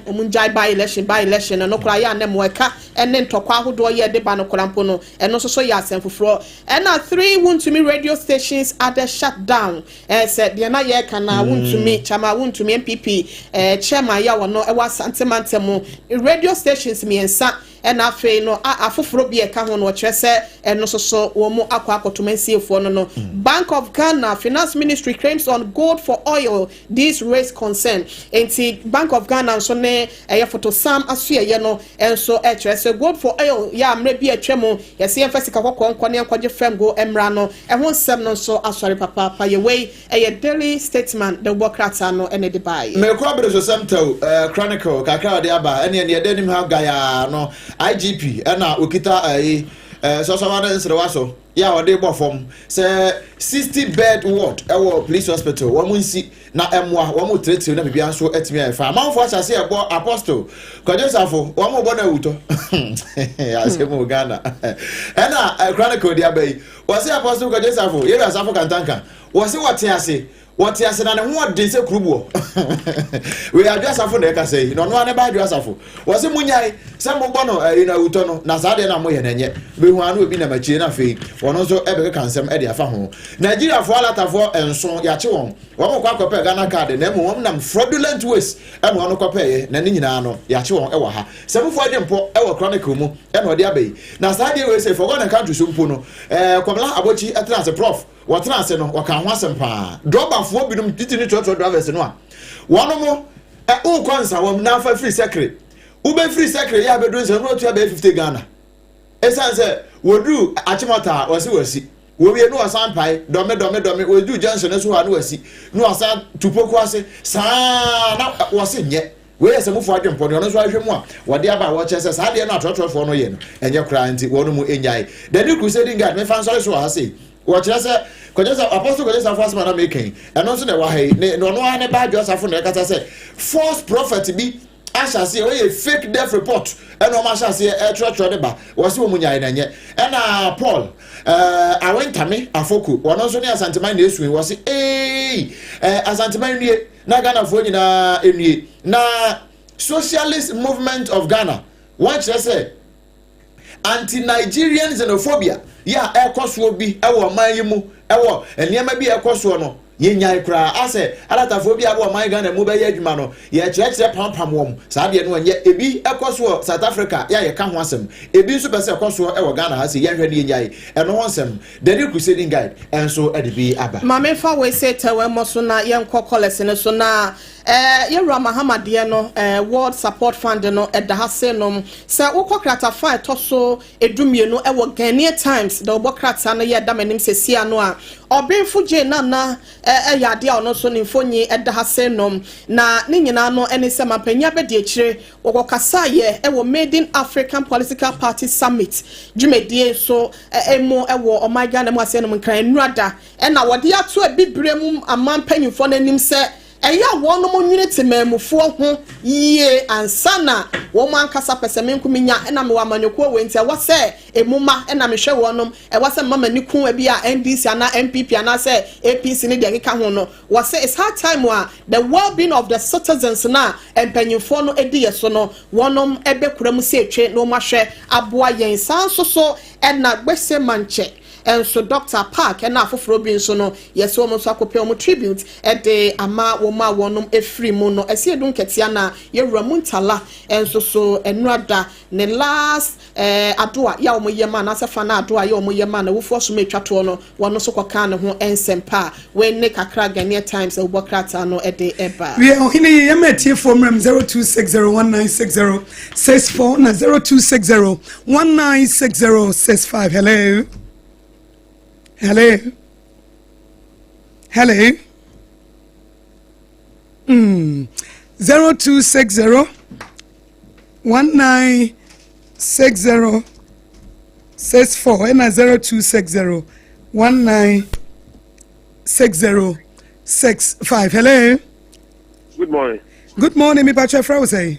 by election no kura ya na moeka ene ntokwa ahodo ye de ba no korampo no eno so ya asemfoforo na 3 wontumi radio stations are shut down said de na ye kana wontumi chama wontumi MPP chairman ya wono e wa santemantemo radio stations miensa na afei no afoforo bi e ka ho no kire se eno so wo mu akwa akotomansifo no Bank of Ghana Finance Ministry claims on gold for oil this raise concern enti Bank of Ghana so ne ye photo sam asue ye no enso kire se gold for oil ya amre bi atwemu ye se emfa sika kokko ne enkoje femgo emra no ho nsem no so asori papa ye wey ye Daily Statesman the workrata no ene de bai me ko abere so samtel chronicle kakra de aba ene ne de nim ha gaya no IGP na okita so wada nsrewa so ya wade bo fom say 60 bed ward ewo police hospital wo munsi na emwa wo mu tretre na bibia so etimi afa amanfo achase ebo apostle kwadesafo wo mu bo na wuto asemo Ghana na chronicle dia bai wo say apostle kwadesafo ye asafo kantanka wo say what ase na ne ho de se krubuo we adwasafo na eka sei no no ane ba adwasafo wo se munyai se mo bono na uto no na sa de na mo ye na nye be hu anu obi na machie na fei wono so ebe ka nsem e de afa ho Nigeria fo alatafo enso ya che won wo mo kwa kope Ghana card na mo won nam fraudulent ways e mo no kope ye na ni nyina no ya che won e wa ha se mo fo de mpo e wo chronicle mu e no de abai na sa de we say for Ghana country so mpo no kwamla abochi etrance prof wɔtena ase no wɔka ho asɛm paa drɔbafoɔ binom titi ne trɔtrɔ drivers no a wɔn mo nkɔnsa wɔn nafa free secretary ube free secretary yɛ abɛduru nsɛm no otua bɛyɛ 50 Ghana esan sɛ woduru akyemɔta wɔsi wowie no wasan pai dɔme woduru junction no so ha no wasi no wasan tupoko ase saa na wɔsi nyɛ we yɛ sɛ mufo adwempɔ no so ahwɛ mu a wɔde aba wɔkyɛ sɛ saa deɛ no atrɔtrɔfoɔ no yɛ no ɛnyɛ kora nti wɔn mu enyae the new crusading guard me fan sorry so ha sei wɔkyerɛ sɛ kɔjɛsa apostle kɔjɛsa fo asema na making ɛno nso na ɛwɔ ha yi ne ɔno ha ne ba adwasafo na ɛkata sɛ false prophet bi ahyase oyɛ fake death report ɛna ɔmo ahyase ɛtrɔtrɔ de ba wɔsi wɔn mu nyae na nyɛ ɛna Paul awentame afoko wɔn nso ne asanteman na esu wɔsi asanteman nue na Ghana fo nyinaa enue na socialist movement of Ghana wɔn kyerɛ sɛ anti-Nigerian xenophobia ya ekoso bi ewo man yi mu ewo eniema bi ekoso no yenyan kra ase alatafo bi abo man Ghana mu be ye adwuma no ye kyerɛkyerɛ pampam wom saa de no nye ebi ekoso South Africa ya ye ka ho asem ebi nso pese ekoso ewo Ghana ha se ye hwɛ ne yenyan eno ho asem the new crusading guide enso edibi aba mama fa we say tewe mo so na ye nkɔkɔlese ne so na Yewura Mahamadiye no World Support Fund no edahase no se wokokrata fa etoso edumienu ewo Ghanaian Times the obokrata no ye damanim sesia no a obenfu je na yade a ono so ne mfonyi edahase no na ne nyina no ene se mapanya be de akire wokokasa ye ewo Made in African Political Party Summit dwumedie so emo ewo omaiga na mu ase no nkran nuada na wode ato abibrem amampanyimfo nanim se eya wono mo nwine temamufo ho yie ansana wo man kasa pesemenkuminya na me wa manyoko wenti wa se emuma na me hwe wonom wa se mama ni kun abi a NDC ana MPP ana se APC ne de keka ho no wa se it's hard time wa the well-being of the citizens na empanyimfo no edi yeso no wonom ebekura mu se etwe no mahwe aboa yen sanso so na gbese manche and so Dr. Park and now for Robinson so no yes woman so akopɛ tribute de ama woma wonum efri mu no ese edun ketia na Yewura Muntala and so enrada ne last adoa ya omo yema na se fa na adoa ya omo yema na wofo so metwa to no wono so koka ne ho ensempa we ne kakra Ghanaian Times obokrata no de eba we ohine yema tie from 0260196064 na 0260196065 hello. Hello. 0260 1960 64 and 0260 1960 65. Hello. Good morning. Good morning, me Patrick Frause.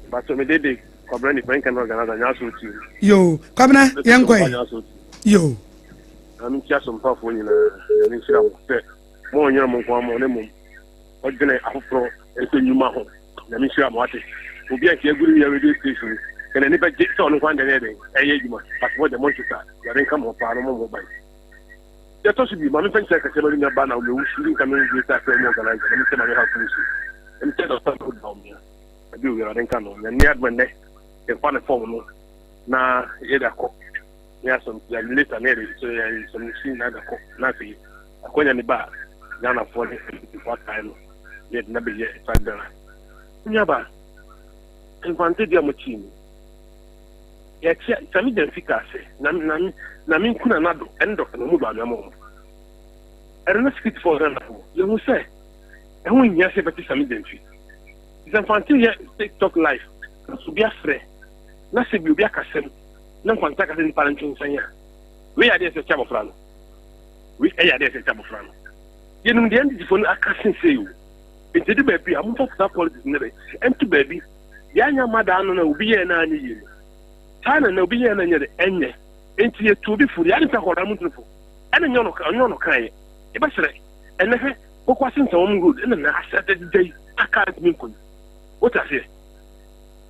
But me dede Kobrani Frank and organize nyaso ti. Yo, Kwabena yankwe. Yo. I'm just some puff when you know, more young one, or then after a new mahon. Let me share what it will be a good radio station. Can anybody get on one day? But what the monster, you didn't come up on mobile. There to be my friend secretary in a banner, we will coming with that organized. Let me say my house. Instead of something down here, I do. I didn't come on and near when they found a phone. Now, yeah, some later married, so some machine at the nothing. According to the bar, Ghana for what time, yet never yet. Yaba, infanted your machine. Yet, some efficacy, Namin Kunanado, end of the mobile. I don't speak for them. You will say, and when you say, but it's some identity. It's infantil yet TikTok life. To be a friend, nothing will be a castle. No contact in parenting sanya. We are there to chamo fran. We are there to chamo fran. You know the end phone I can't say you. It's the baby, I'm not that politics never. And to baby, the young mother will be an annual. Tana no be an annual end. Into your to be fully I don't know what I'm looking for. And no cry. If I say, and never, what wasn't so good in the Saturday day, I can't mean. What I say?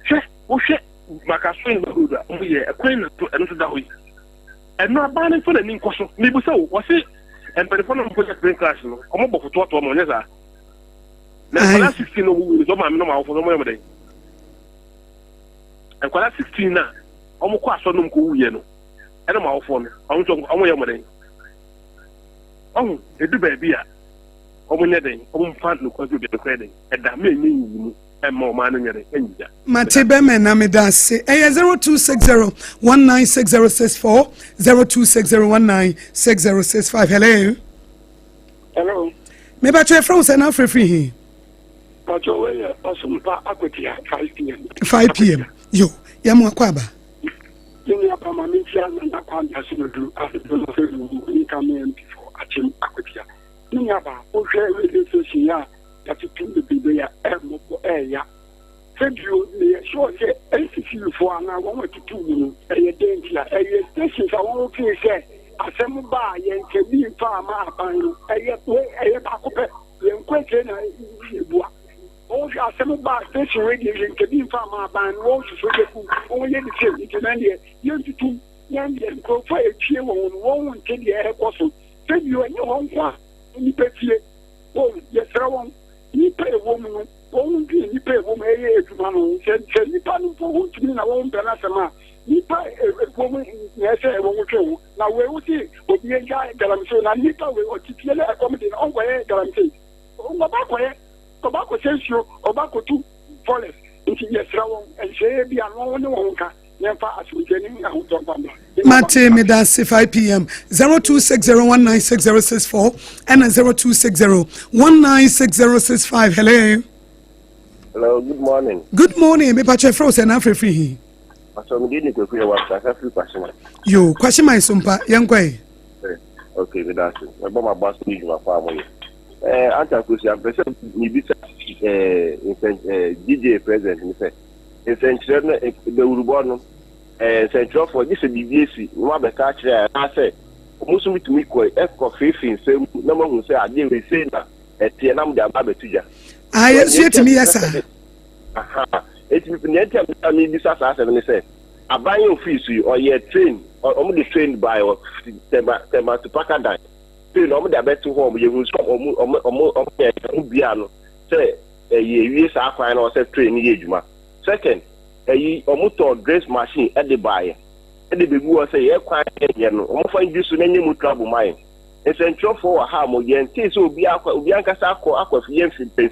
Share, oh shit. Makaswing Mahuda, only a queen to another way. And not banning for the name question. Maybe so, was it? And by the phone of Project Brain Class, come up for 12 Moneza. Now, 16 who is on my normal for the moment. And for 16 now, almost quite so no cool, you know. And I'm out for me. I want to on your money. Oh, it do baby. Omunede, fan no cause be credit. And that may mean and more money than any. Matebe Namidase, 0260-196064, 0260-196065. Hello. Hello. Maybe I try from Sana free. Sompa 5 p.m. 5 p.m. Yo, Yamu Kwaba. Before Achim Akosua. Niaba, okay, radio station ya that you can be there ya. Thank you, sure say NCC for an hour 1 to 2 minutes. A danger, a station I want to say. Asem ba yen kebi fa ma aban no eye ba ko pe yen kweke na ibua o ja asem ba station radio yen kebi fa ma aban no so de ku o ye ni se itene yen tutu yen ko fa etie won nke de e ko so se bi o ni won kwa ni petie o ye sra won ni pe wo mu no won bi ni pe wo mu eye eduma no se ni pa no fo won tumi na won be na sema nipa woman yese wo mutwe na we wuti obi enja galamse na nipa we otitiele accommodate on go galamse o ba ko sensio o ba ko tu forest nti yesra won enje bi anu ne won ka nemfa asujeni na hudo bamba Mate Midasi 5 p.m. 0260196064 and 0260196065. Hello. Hello, good morning. Good morning. Me pache froze na free. Yo, question my Sompa, young way. Okay, with that. About my boss, need my family. Akosua, I'm present. DJ president, in fact. Central, the Urbano, Central for this BBC. No matter catch there. I say, most of me quite F coffee in same number who say I didn't say that at the end of the Babatuja. I see to me, yes, sir. It's I mean, this as I said. A buying office or ye train or only trained by or Tema to Pacadine. Train on the bed to home, you will stop Biano. Say, a year, I or say train Yejuma. Second, a ye or motor dress machine at the buyer. And the big was say, quite almost find this to any more trouble mine. And central for a harm or yen, so Bianca Sako, Aqua, Yen, Pay.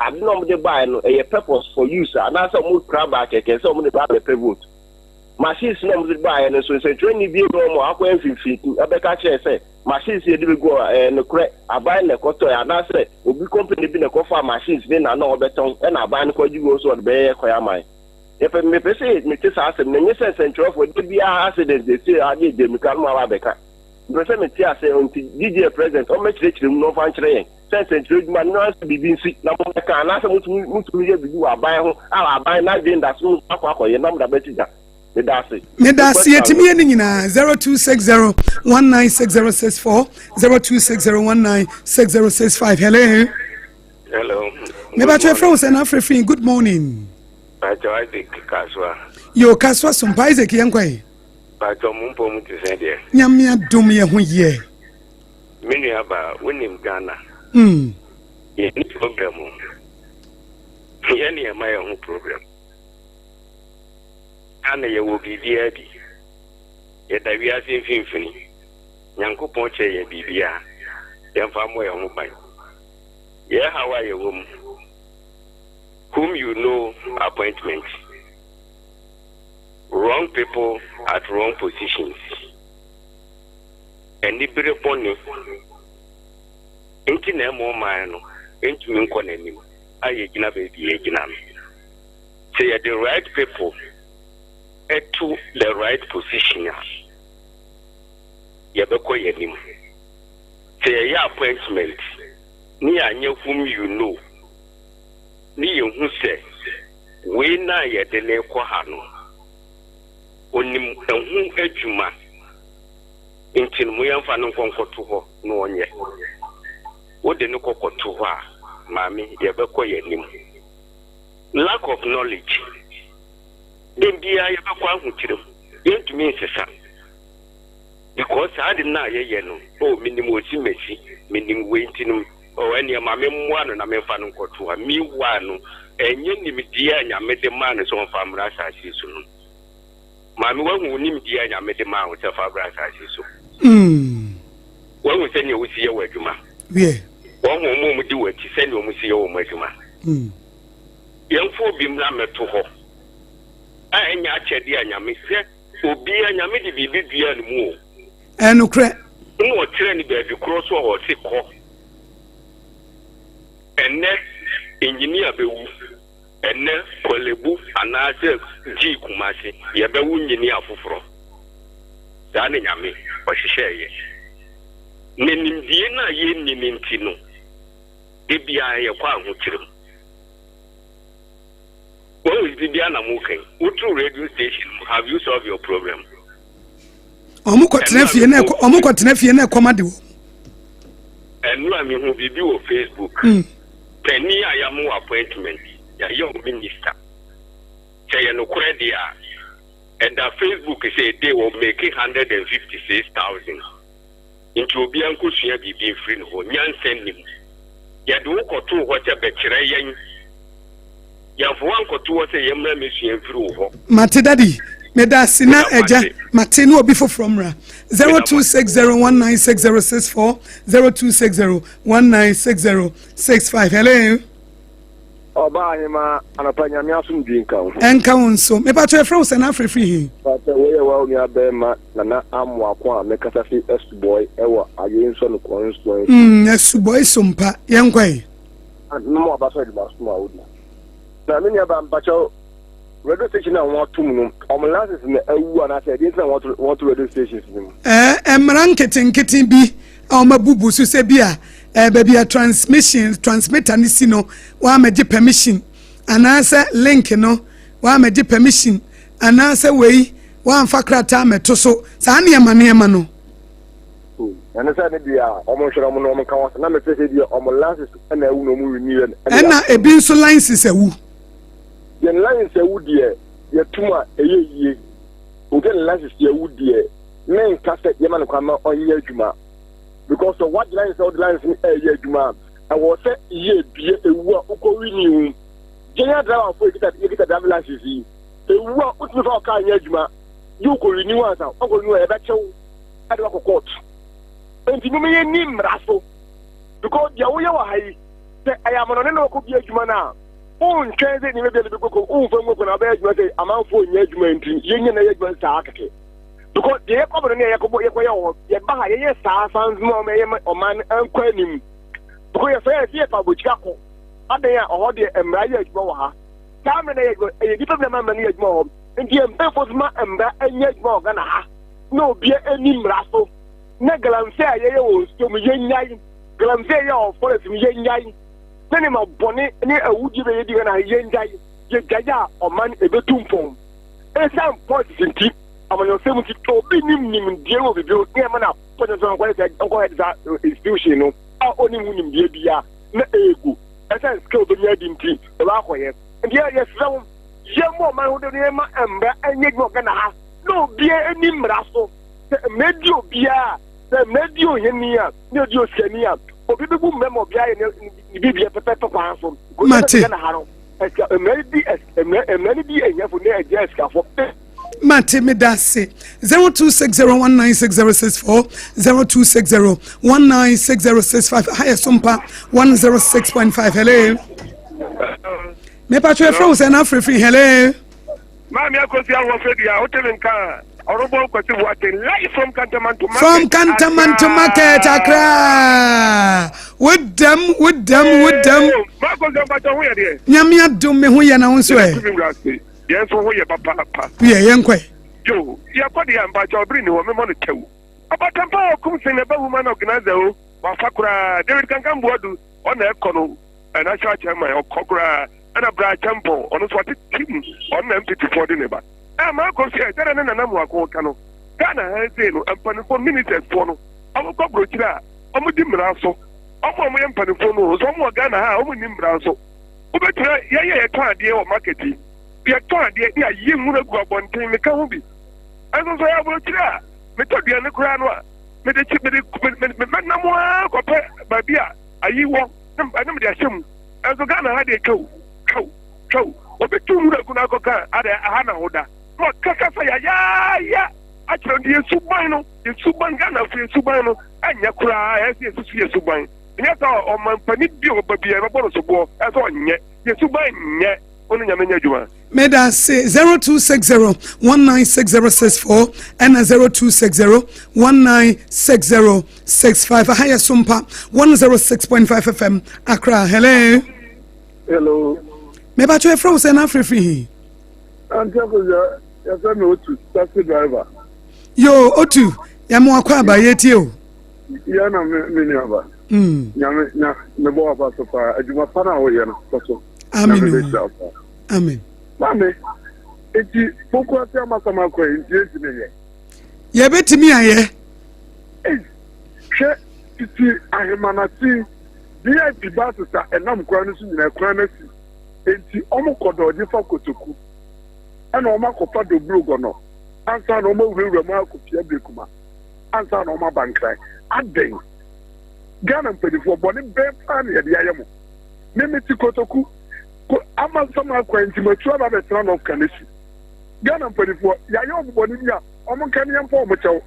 I don't know the buy a purpose for use, and that's a more crab back against some of the bad vote. Machines no the buy and so say 20 be more aqua feet to a better chair say. Machines here do go and correct. I buy the cotton and I say, will be company been a coffer machines, then I know better and I buy the you go so the bear quayamai. If I may say it, Mrs. Assam, then you say central for the BR accident, they say I need them, Kalma Becca. President say on DJ president, or make it no function. Central man no BBC number can na so mutu ye bidu aban ho aban na den da so akwa ye number betiga me da se etimi ye nyina 0260196064 0260196065. Hello me ba twa from say na free good morning ba twa Akosua yo Akosua Sompa Isaac yankwai ba twa mumpo mutu se de nyamia dom ye ho ye menu aba wonim Ghana yeah, problem. Yeah, my own problem. And you will be there. Yet I be asking Finfini. Yanko Ponche, ye BBA. Yan family on mobile. Yeah, how are you, woman? Whom you know appointment. Wrong people at wrong positions. And the very funny. Enti na mo man no enti me nko nanim aye gina baby ye gina me say the right people to the right position ye be ko ye nim say ye appointment ni anye whom you know ni ye hu say we na ye de le ko ha no onim ehu adwuma enti mo yamfa no nkonkoto ho no onye what the no to her, mammy, nim. Lack of knowledge. Then be I ever quite with them. Then to me, sir. Because I did not hear no, oh, minimum messy, meaning waiting, or any of my one and I may find to her. Me one, and yen dear, and I made the man as on farm grass as you soon. Mammy, one who name dear, and I made the man with a farm grass as you soon. When we send you, we see your wajuma. Yeah. One moment do it, send you, we see your wajuma. Young folk be mlamed to her. I ain't yet dear Yamisa, who be a Yamidi be dear and more. And Ukra. No training baby cross or sick. And next engineer be and next Kolebu and answer G. Kumasi, Yabu engineer for. Dani Yami, or she share ye. Nenim Diana yen Nintino. Debia a quam children. What is Diana Mooking? What two radio station have you solved your problem? Omukotenefi na komade wo. Enu ami hu bibi wo Facebook. Penny ayamu appointment. Ya young minister. Say no credit. And that Facebook say they will make 156,000. Into Bianco Sia be free no nyan send him. Ya do ko to what a betray yen. Ya for one ko to what a yamma mission through ho. Mate daddy, me da sina eja mate no obi from ra. 0260196064 0260196065. Hello. Oba anapanya mi asum di nka. Enka wonso. Me pa to efra wo na free hi. But we wa mi abema na amu akwa me kasa fi boy ewo ayenso no konsto. Boy Sompa yenkwai. No abaso di basuma odi. Na me nya ba mpacho radio station na won tum no. Omlances na awu na say dey say won to radio stations nim. Emran keten bi a mabubu so se bia baby a transmitter ni sino wa meje permission anasa link no wa meje permission anasa wei wa amfa krata meto so sa ne ema no ana sa ne bia omo hwere omo no omo kan wasa na me se bia omo lances na ewu no mu renew na ebi nso licenses ewu ye licenses ewu de ye tuma eyeye o de licenses ewu de men kase ye man kwa ma onye adwuma because the what lines out lines in a juma I was say ye be a war uko renew general driver for you get a driver license a war utu for car juma you could renew as uncle you ever show at the court and you may name raso because ya we are high I am on no could be a juma now on transit in the book over na be juma say amount for judgment yen na judgment sa akake because the company near Yakobo Yakoya, Yabaha, yes, sounds more or man and quenim. Because you say, yes, Pabuchako, Adea or the Embraer Moha, Tamina, a different man near more, and the Empefosma and yet more than a no beer any raffle. Negalam say, I to me yen, Glamsay or Forest yen, Minimum bonnet near a woody lady and a yen jay, Jaya or man a betum phone. And some points in tip. I'm on your 70 to be nim deal with you. Yamana, put us on what I go ahead that institution. Our only woman, dear, no ego. As I skill the Yadin team, the Lakoye. And yes, some young woman who don't name Amber and yet not gonna have no beer any mrasso. The medio beer, the medio Henia, no Josenia, or people memo beer and be a pepper parcel. Mate, a melody and you have a desk for. Mate me dase 0260196064 0260196065 higher Sompa 106.5. Hello. Me pa twa from say na free hello. Mami Akosua wo fe dia hotel nka orobo kwati what live from Cantonment to market. From Cantonment to market Accra. With them. Ma ko dem ba to ho ye de. Nyame adom me ho ye na won so e. Yes, who you papa? Yeah, young quay. Joe, your body and by your brain, woman on the toe. About a power comes in a woman organizer, Wafakura, David can come on the Econo, and I charge him my Okra and a bright temple on a swatted team on empty for the neighbor. I'm Uncle Sia, and I'm Cano. Ghana has been and penny for minutes as for no. I will go brochira. I'm a dim rasso. I'm a man penny for no, some more Ghana, I'm a nim rasso. Ubetra, yeah, dear or marketing. Be a toy, dear, you will go up on time, the Kahubi. As I will try, Metodia and the crown, made a chip with the Babia, are you walk? I know the assume. As the Ghana had a cow, or the 2 Kunakoka, at a Hana Hoda. What Kakafaya, yeah, actually the subano, the suban Ghana for subano, and Yakura, as you see a suban. Yes, or my panibio, but be a bonus of war, as on yet, the suban, yet, only Yamania. Made us say 0260-196064 and 0260-196065. A higher Sompa 106.5 FM. Accra. Hello. Hello. Maybe I try frozen Afrifi. I'm Otu, taxi driver. Yo, Otu, Yamuakwa by Yetio. Yana Miniaba. Yama, Nabo of us of a Jumapana or Yana. Amen. Mame, eti poko ati amasama kwa injezi neye. Ye beti mi aye. She iti ahemanati VIP basu sa enam kwa nusu nyina kwa nasi. Enti omo kodo difa kotoku. Ana oma kopa do blogo no. Ansa na oma wura ma akopia bekuma. Ansa na oma bankrai. Aden. Ghana mpedifo boni be pan ye de ayemo. Nemeti kotoku. Ama sama kwa intimate aba betra no kanesi Ghana mpedifo ya yo boni bia omo kan yempo omo chew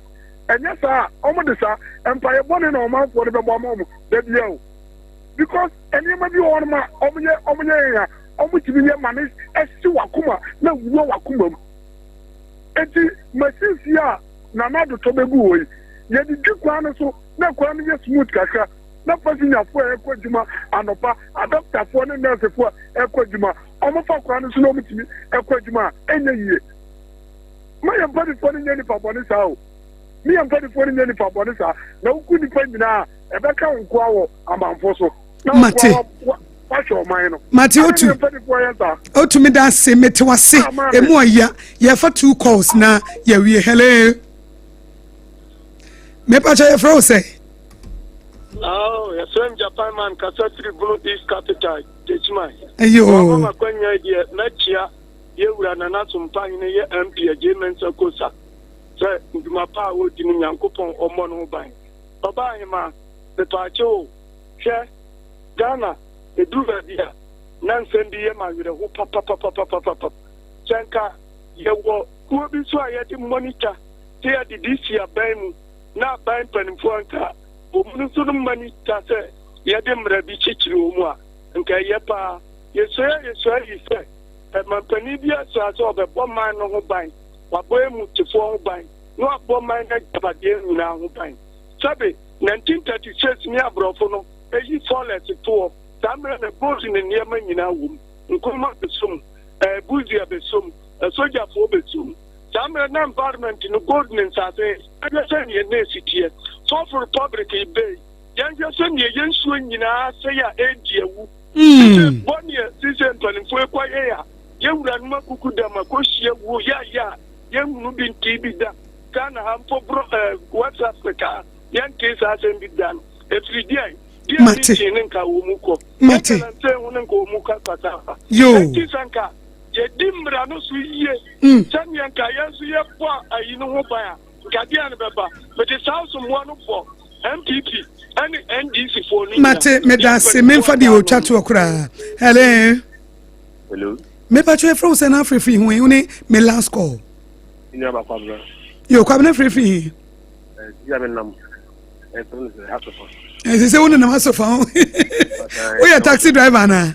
enya sa omo de sa empire boni na omo afo de be bo omo de bia o because enima bi won ma omo ye ya omo tibi ye mane esi wakuma na wuo wakuma mu enti masisi a na nado to bebu oyi ye di dwekwa no so na kwa no ye smooth kakra na pasinya fo ekwaduma anopa adopter fo ne nurse fo ekwaduma omofa kwa no so no mutimi ekwaduma enye yie ma ya body fo ne nyani fa body sa o mi ya body fo ne nyani fa body sa na uku ni pa nyina ebeka nko awo amanfo so na Mate Mate Otu me da se mete wase emu aya ye fa 2 calls na ye wie hello me pa cha ye fro say. Oh, yes, I'm Japan man, Kasatri Blue East Capital, Techman. Ayo. Mama Quenya, Natia, Yura, Nanatum Pine, MP, a German Sakosa. Sir, my power would in Yankupon or Monobai. Baba, the Pacho, Share, Ghana, the Duvadia, Nansen Diema with a whoop, papa, Chanka, Yawo, who will be so I had him monitor, here the DC Ben, not buying pen for car. Omunusunu mani tase yade mrabi chichiri omwa nka yepa yeso ife mampani bia so obebo man no ho ban wabo emu tifo ho ban no abo man na jabade nyina ho ban sabe 1936 ni abrofo no eyi forlet to tamre na bozi ne niema nyina wom nkoma besom buzi abesom soja fo besom tamre na environment no goldness ase agese ne nesitie for Republic Bay. Young Jason, young swing in our say, Ediewu. One year, season 24 quiet. Young Ranma Kukudama, Koshia, ya, young Nubin TV, can have for what's Africa, young case hasn't been done. Every day, dear Nenka Umuko, Mate, and say Unko Muka Patafa. Yo, Tisanka, Yedimbra no sweet, Sanyanka, yes, you know what I am. Gadian Baba, but it's also one for MPP and NDC for Mate, Medase, Memfadi or Chatu Okra. Hello. Maybe I frozen Afrifi when you me last call. You're coming free. As I say, one in the master phone. We are taxi driver now.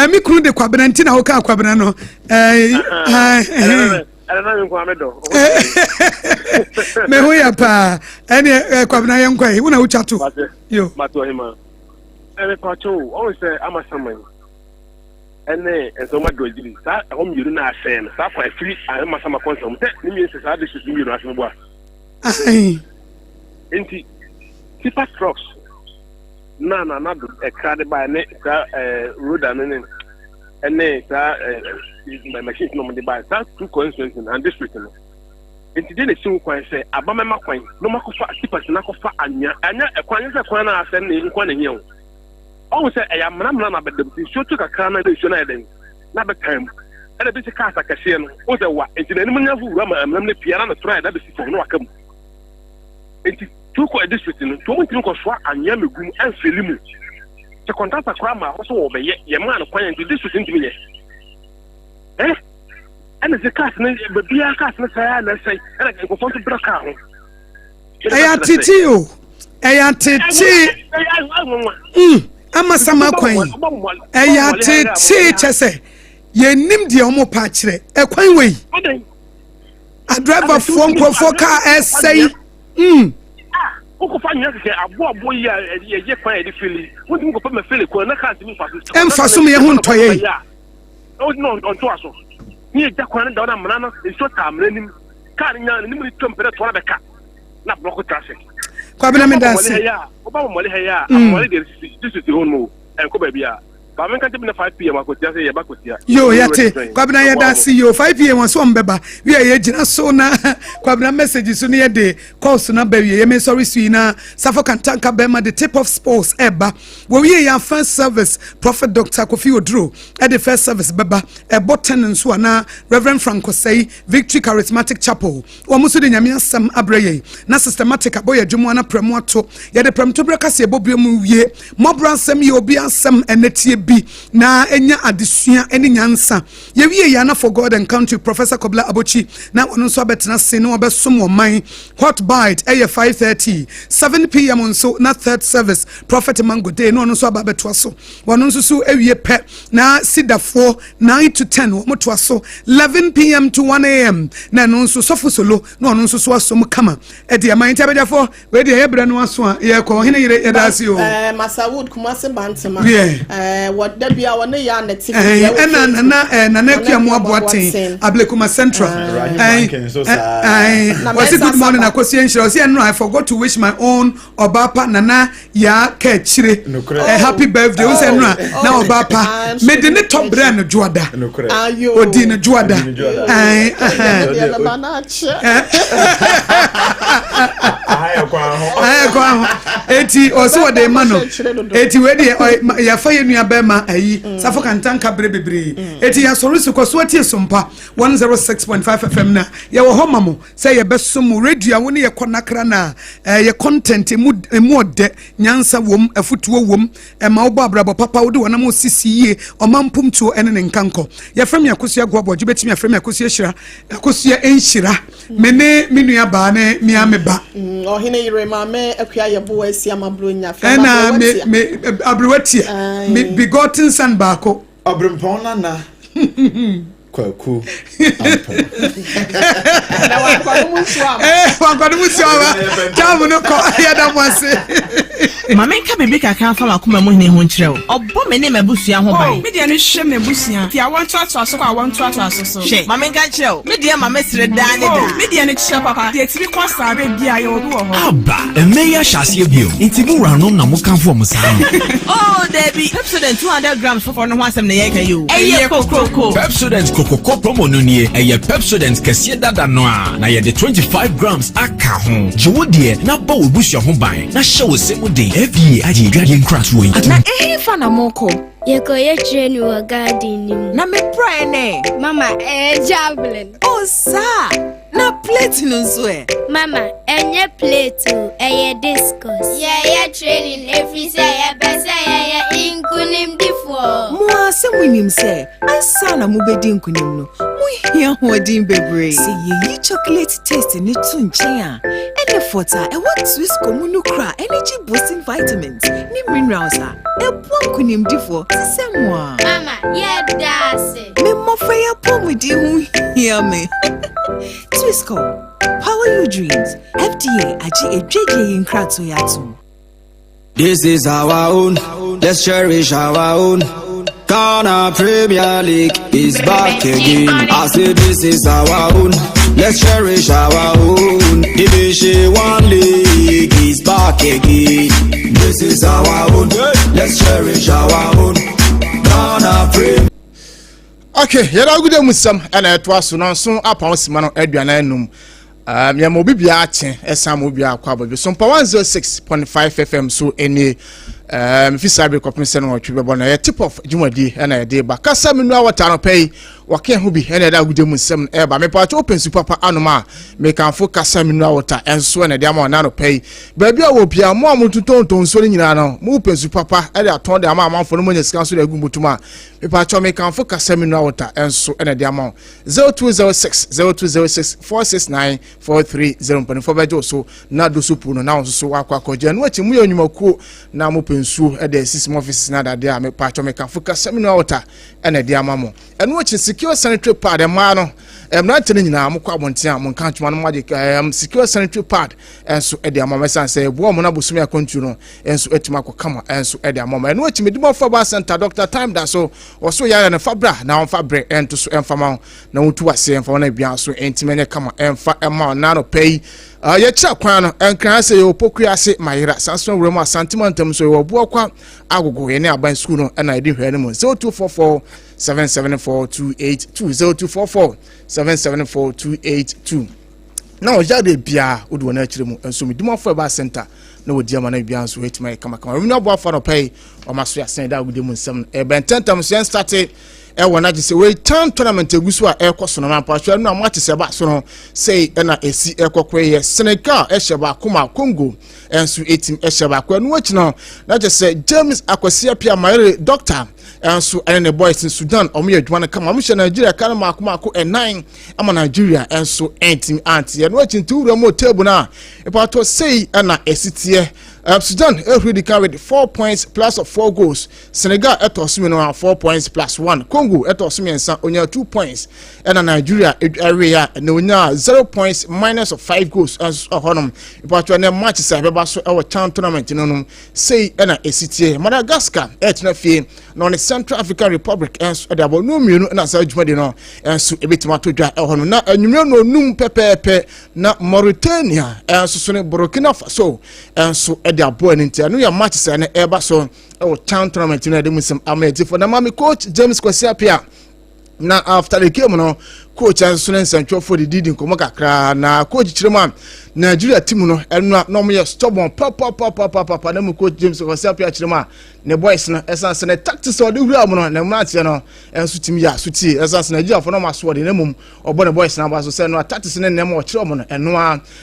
Me kunu de kwabenantina ho ka kwabenano me ho ya pa ene kwabena yenkwai wona wo chato yo mato hima ene pacho o se amasaman ene enso madojiri sa ho miru na asen sa kwa free amasama konsum te ni mi se sa de shi miru asen bo enti tipa trucks na do crowded by road and machines no the by that two constituencies and district no enti dey see kwan say abamema kwan no makofa tipas na kofa anya ekwan say kwan na asen na nkwan na hian o say eya mna na bedem ti show to kakra na dey show na eden na be time e dey be car akase no o say wa enti na nim nya fu ra ma amna piara na try na be si no akam enti tuko district no to mutiri ko so anya megum anfelimu te contractor kwa ma ho so wo be ye man kwan enti district ntimi ye and the cast, but be a cast, and I say, and I can go for the block out. Titi. Ama sama kwan. Eya titi chese. Ye nim de omo pa kire. Ekwan wei. A driver phone for car essay. Emfaso me hu ntoye. No on to aso. Ni e jakwan da na mna e so tamranim. Car nya ni mu tompere to na beka. Na block traffic. Kwabena me dance. Oba mo le heya. Mo le this is the home mo. En ko ba bia. Ba men kan na 5 pm akotia say ye ba kotia. Yo yate. Kwabena ye dance yo 5 pm so mbeba. We ye gina so na kwabena message so na ye de calls na ba ye me sorry suina. Safo kan tanka bema the tip of sports eba. We ye first service Prophet Dr. Kofi Odro at the first service beba e boten nso na Reverend Franco say Victory Charismatic Chapel. Wo muso de nyame asem abreye na systematic aboye dwumo na premo ato ye de premto breka se bobio mu wie mobran asem ye obi asem enetie bi na enya adesua eni nyansa ye wie ya na for God and country Professor Kobla Abochi na ono so betena se no obesom oman hot bite 5:30 7 pm onso na third service Prophet Mango Day no ono so ababeto so wono nso so ewie pe na sidafo 9 to 10 wo moto so 11 pm to 1 am na no nso sofo solo no ono nso so asom kama e de aman tabedafo we de hebra no aso a ye ko Oheneyere yedase o Masawood Kumase Bantama what there be our ya na TV na kiamu aboaten Ablekuma Central was it good morning Akosua Nshira say no I forgot to wish my own Obapa Nana ya ka chire happy birthday o say no na Obapa me de ne top brand juada odi ne juada eti oso de mano eti we de ya fa ye nua bema ayi safo kan tanka bebre eti ya sorusu koso ati Sompa 106.5 FM na ye wo homamo say ye besom radio wo ne ye konakra na ye content emu ode nyansa wom afutuo wom ma wo abrabo papa wo de wona mo sisiye omampum tuo ene ne nkanko ye frem ya Akosua gwabodje betimi frem ya Akosua Hira Akosua Enhira mene minua ba ne miameba Oheneyere mame akua ye bo asia mablo nya frem me abrowatia me begotten son bako Obrempong na kwaku na wakwanu muswa tamu no ko ya da mwase mama nka bebe kaka fa makoma mu hene ho nkyerɛw ɔbɔ me ne mabusua ho ban me de no hwɛ me busua ti awon to aso so kwa awon to aso so hwɛ mama nka kyerɛw me de mama sere daa ne da me de no kyerɛ papa de tiri kwa sabe bia ye obi wɔ hɔ aba emeya hyase bio intibu ranom na mokanfo mo saa oh Debbie Pepsodent 200 grams for no ho asɛm na yɛ ka yo ɛyɛ kokoko Pepsodent kokoko promo no nie ɛyɛ Pepsodent kɛseɛ dada no a na yɛ de 25 grams aka ho jiwo de na ba wo busua ho ban na hyɛ wo se wo de FBA aje dwade nkratoɔ yi na fa na moko yeko ye training wa garden nim na me pray ne mama javelin oh sa na plate no so mama enye plate o discus ye training every say ye bese ye inkunim difo mo asemunim say ansa na mo bedi nkunim no mo hia hodin bebre say ye chocolate taste ni tunchen a ene fota e what Swiss comunu kra energy boosting vitamins ni minerals a e bo nkunim difo se mo mama ye dase me mo fa ya pomudi hu hia me Twisco, power your dreams. FDA aji ejeje in krato yatu. This is our own. Let's cherish our own. Ghana Premier League is back again. I say this is our own. Let's cherish our own. Division 1 League is back again. This is our own. Let's cherish our own. Ghana Premier. Okay, yera gude musam ana etwa so no so apon sima no aduana enum. Me mo bibia ache esam obia akwa bobe. Sompa 106.5 FM so eni fi sabe kopin se no otwe bebo na ye tip of jumadi na ye de ba kasa menu awata no pay wake ho bi na da gudem nsem e ba me pa cho open super papa anoma me kan fo kasa menu awata enso na de ama na no pay ba bia wo bia mo amututonton so nyina no mo open super papa e de aton de ama amanfo no mo nyesika so de agumutuma me pa cho me kan fo kasa menu awata enso na de ama 0206 469 430 bejo so na do supu no na so akwa koja no achi mu yonyumakuo na mo pensuo e de system offices na dade a me pa cho me kan fo kasa menu awata na de ama mo eno achi secure sanitary pad ma no na tene nyina mo kwa bontia mo kan twuma no maje secure sanitary pad enso e de ama mesan say bo mo na bosumi akontu no enso etima akokama enso e de ama eno achi medimo fa ba center Dr. Time da so oso ya na fabra na on fabre ento so enfama na wotu ase enfama na bia so entimene kama emfa ema na no pay ye cha kwan no enkran se yo pokua ase mayira sanso wura mu asantimantem so yo bo kwa agogo ye ne aban school no na edi hwe ne mu 0244 7742820 282 na o jade bia odo na akire mu enso medimo fa ba center na Odehyieba na bia so hetima kama we no bo afa no pay o maso ya sen da gudem nsem e bententam so start e wona je se we turn tournament egusu a ekoso no man paswa no amate se ba so no say na esi ekokwe ye Senegal eheba kuma Congo enso etim eheba kwa no wachi no na je se James Akosua Pia Mayere doctor enso ene boys in Sudan omo yadwan kama mo Nigeria kan makoma ko e9 ama Nigeria enso entim anti no wachi ntu mo table na e pato say na esitie Sudan already carried 4 points plus of 4 goals. Senegal etosumi no 4 points plus 1. Congo etosumi ensa onya 2 points. And Nigeria area no onya 0 points minus of 5 goals as honum. Ipato na match say beba so e CHAN tournament no say na esitie. Madagascar etna fie no Central African Republic enso e dabo no mienu na sa djumade no enso ebetima to dwa e honum na anwumre no num pepepe na Mauritania enso so ne Burkina Faso enso the boy into no match say na eba so CHAN tournament na de musem ameti for na mami coach James Kwesi Apia na after the game no coach Ansunen Sancho for the didn't come kakra na coach Chirema Nigeria team no enu no me stubborn papa na coach James Kwesi Apia Chirema ne boys na essence na tactics or the real no na match no ensu team ya suti essence Nigeria for no maso de na mum obo ne boys na ba so say no tactics na na mo Chirema no enu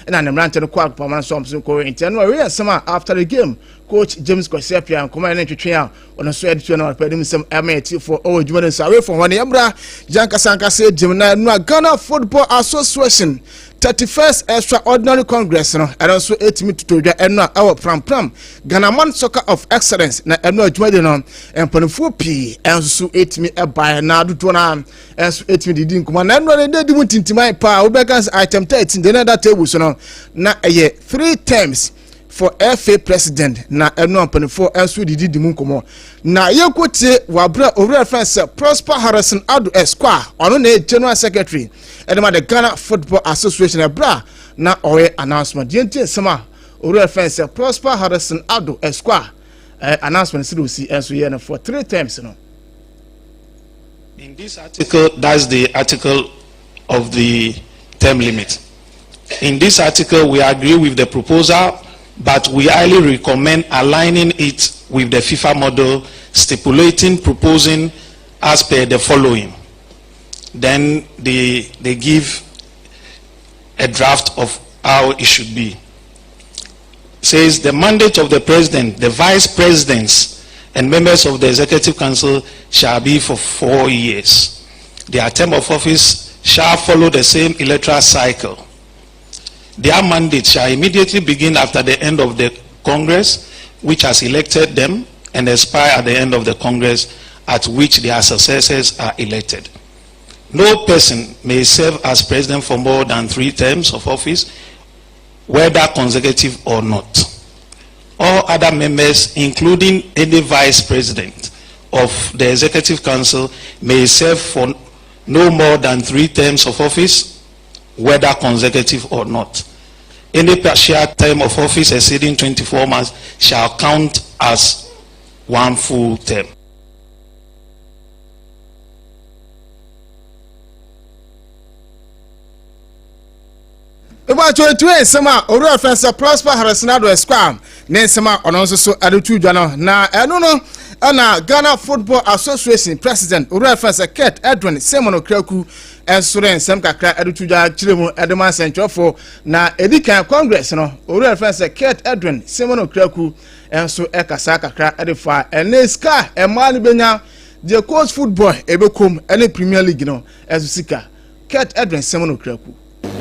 na ne mrante no kwa papa na so ko enti no we sama after the game coach James Kwesi Apia come na twetwe a ono so editwe na pedi musem ameti for Odehyieba so away from one yabra janka sanka say Jimna no Ghana Football Association 31st Extraordinary Congress no also 8 minutes to dwa eno awo pram Ghana Man Soccer of Excellence na eno Odehyieba no empanfo pi enso 8 minutes eba na adoto na enso 8 minutes di nkuma na eno de di mutintimai pa obekans item 13 de na that table so no na eye 3 terms for FA president na eno ampanfo enso di munkomo na yekote wabra over fence Prosper Harrison Adu Esquire ono na general secretary edema the Ghana Football Association ebra na owe announcement yenti sama over fence Prosper Harrison Adu Esquire announcement sirusi enso ye na for 3 times no. In this article, that's the article of the term limit. In this article, we agree with the proposal, but we highly recommend aligning it with the FIFA model, proposing as per the following. Then they give a draft of how it should be. It says the mandate of the president, the vice presidents, and members of the executive council shall be for 4 years. Their term of office shall follow the same electoral cycle. Their mandate shall immediately begin after the end of the Congress, which has elected them, and expire at the end of the Congress at which their successors are elected. No person may serve as president for more than 3 terms of office, whether consecutive or not. All other members, including any vice president of the Executive Council, may serve for no more than 3 terms of office, whether consecutive or not. Any partial term of office exceeding 24 months shall count as 1 full term. About 22 summer, or offense prosper Harrisonado Squam, Nensama, or also so Adutu Jano. Now, I don't know, Anna Ghana Football Association President, or reference a cat Edwin Semono Kroku, and Sudan Samka Adutuja Chilimu Adama Central for na Edika Congress, no, or reference a cat Edwin Semono Kroku, and so Ekasaka Kra Edify, and Neska, and Mali Benya, the coach football, Ebekum, any Premier League, no, as Sika, cat Edwin Semono Kroku.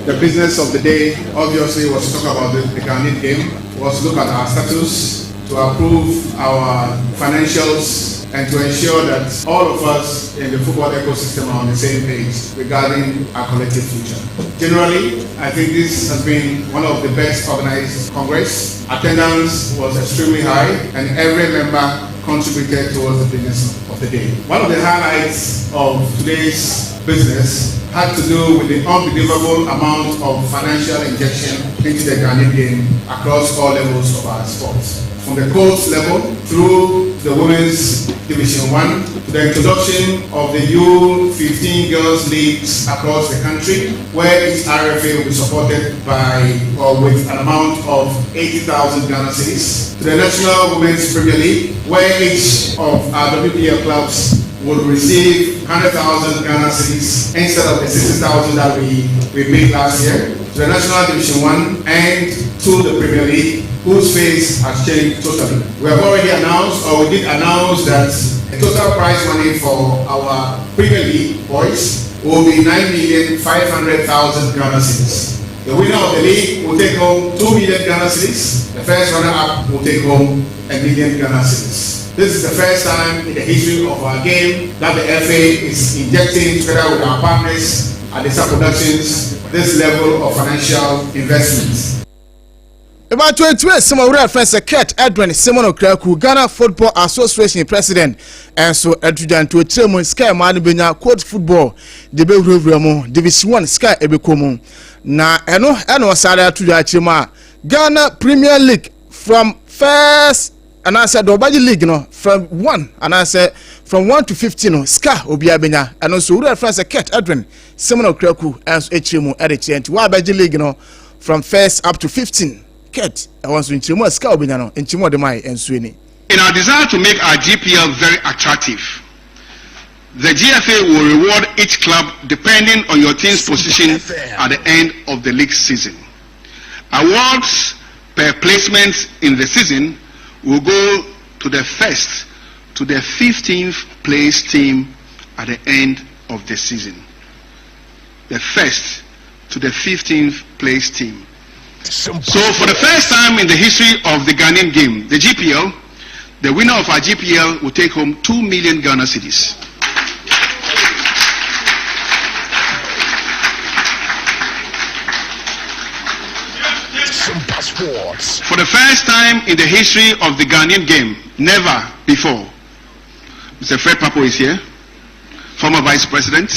The business of the day obviously was to talk about the Ghanaian game, was to look at our status, to approve our financials, and to ensure that all of us in the football ecosystem are on the same page regarding our collective future. Generally, I think this has been one of the best organized Congress. Attendance was extremely high, and every member contributed towards the business of the day. One of the highlights of today's business had to do with the unbelievable amount of financial injection into the Ghanaian game across all levels of our sports. From the coach level through the women's Division 1 to the introduction of the U15 girls leagues across the country, where each RFA will be supported by or with an amount of 80,000 Ghana cedis, to the National Women's Premier League, where each of our WPL clubs would receive 100,000 Ghana cedis instead of the 60,000 that we made last year, to the National Division 1 and to the Premier League, whose face has changed totally. We have already announced, or we did announce, that the total prize money for our Premier League boys will be 9,500,000 Ghana cedis. The winner of the league will take home 2 million Ghana cedis. The first runner-up will take home 1 million Ghana cedis. This is the first time in the history of our game that the FA is injecting, together with our partners at the Sub Productions, this level of financial investments. About 22 some reference a cat Edwin Semono Kroku, Ghana Football Association President, and so adjutant to a chairman Sky Mani Benya Court Football, the Belgramo, Division 1 Sky Ebekomo. Na eno sada to the Chima Ghana Premier League from first. And I said, Aboagye League, no, from 1, and I said, from 1 to 15, no, Ska Obiabenya, and also reference a cat Edwin Semono Kroku, as HMO edit, and Aboagye League, no, from first up to 15. Cat, I want to Chimo Ska Obiano, and Chimo de Mai and Sweeney. In our desire to make our GPL very attractive, the GFA will reward each club depending on your team's position at the end of the league season. Awards per placement in the season will go to the first to the 15th place team at the end of the season. The first to the 15th place team. So for the first time in the history of the Ghanaian game, the GPL, the winner of our GPL will take home 2 million Ghana cedis. For the first time in the history of the Ghanaian game, never before, Mr. Fred Papo is here, former Vice President.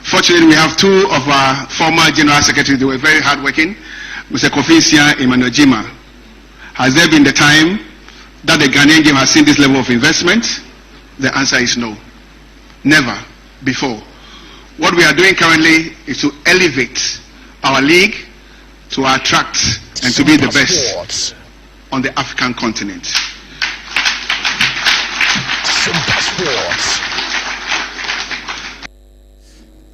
Fortunately, we have 2 of our former General Secretaries. They were very hardworking. Mr. Kofi Sia and Emmanuel Jima. Has there been the time that the Ghanaian game has seen this level of investment? The answer is no. Never before. What we are doing currently is to elevate our league, to attract and to be the best on the African continent.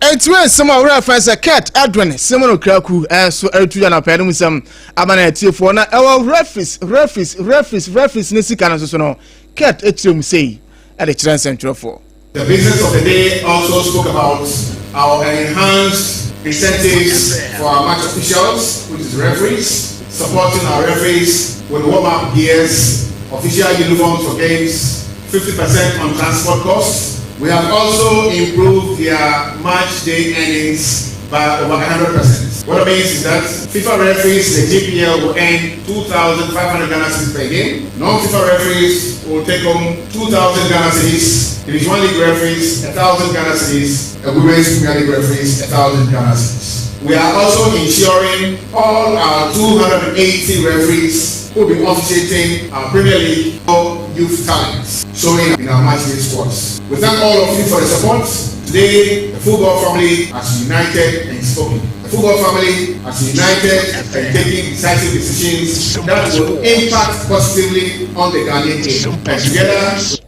It's when some reference a cat Edwin Semono Kroku, and so Eritrea Pedum some Amanati for now. Our referees, Nisikan, so no cat Etum say at the Trans Central 4. The business of the day also spoke about our enhanced incentives for our match officials, which is referees, supporting our referees with warm-up gears, official uniforms for games, 50% on transport costs. We have also improved their match day earnings by over 100%. What it means is that FIFA referees in the GPL will earn 2,500 Ghana cedis per game. Non-FIFA referees will take home 2,000 Ghana cedis. Division 1 League referees, 1,000 Ghana cedis. And Women's Premier League referees, 1,000 Ghana cedis. We are also ensuring all our 280 referees who will be officiating our Premier League youth talents showing in our matchday squads. We thank all of you for the support. Today, the football family has united and spoken. The football family has united and taking decisive decisions that will impact positively on the Ghanaian game. And together.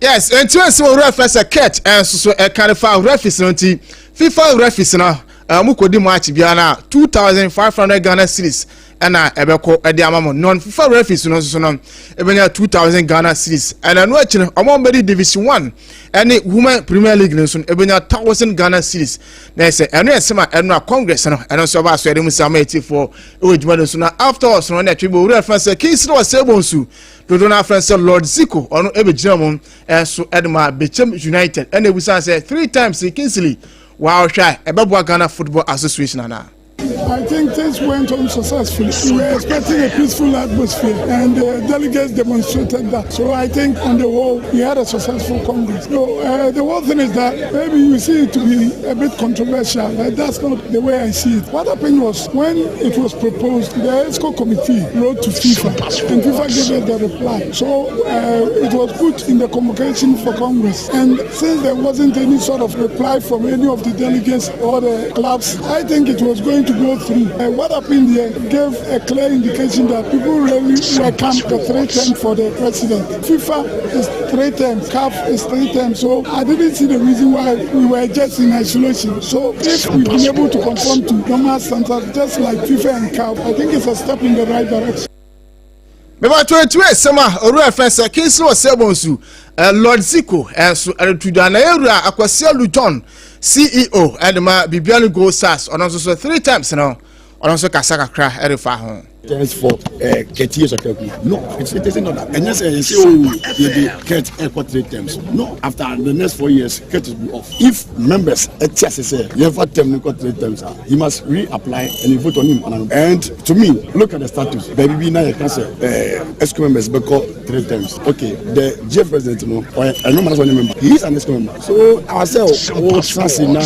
Yes, and to us, we'll reference a cat and so a kind of reference FIFA reference now. Mukodi match biana 2,500 Ghana cedis ena ebeko ede amamo non FIFA referees no so no ebenya 2,000 Ghana cedis ena no akire omombedi division 1 ene women premier league no so ebenya 1,000 Ghana cedis na ese eno esema eno congress no eno so ba so ede musama etifo ewejuma no so na after us no na twibo reference case no sebonsu dodo na friend say Lord Zico ono ebejira mo enso edema Bechem United ene ebusan say 3 times Kingsley wow shy Aboagye Ghana Football Association ana. I think things went on successfully. We were expecting a peaceful atmosphere, and the delegates demonstrated that. So I think, on the whole, we had a successful Congress. So the one thing is that maybe you see it to be a bit controversial, but that's not the way I see it. What happened was, when it was proposed, the ESCO committee wrote to FIFA, and FIFA gave it the reply. So it was put in the convocation for Congress. And since there wasn't any sort of reply from any of the delegates or the clubs, I think it was going to go through. What happened here gave a clear indication that people really welcome the 3 terms for the president. FIFA is 3 terms, CAF is 3 terms. So I didn't see the reason why we were just in isolation. So if we've been able to conform to normal standards just like FIFA and CAF, I think it's a step in the right direction. Beba 22 sema oru afense Kingsley Osebonsu Lord Zico enso eretudana ewura Akosua Luton CEO Edema Bibiani Go Stars ono so 3 times now ono so kasaka kra erefa ho. Thanks for 30 years ago. No, it isn't not that. And yes, you see, Kurt got 3 terms. No, after the next 4 years, Kurt will be off. If members at TSSA, you have 3 terms, he must reapply and you vote on him. And to me, look at the status. Baby, now you can say, ESCO members got 3 terms. Okay, the GF president, I know my member. He is an ESCO member. So ourselves, all Sassina,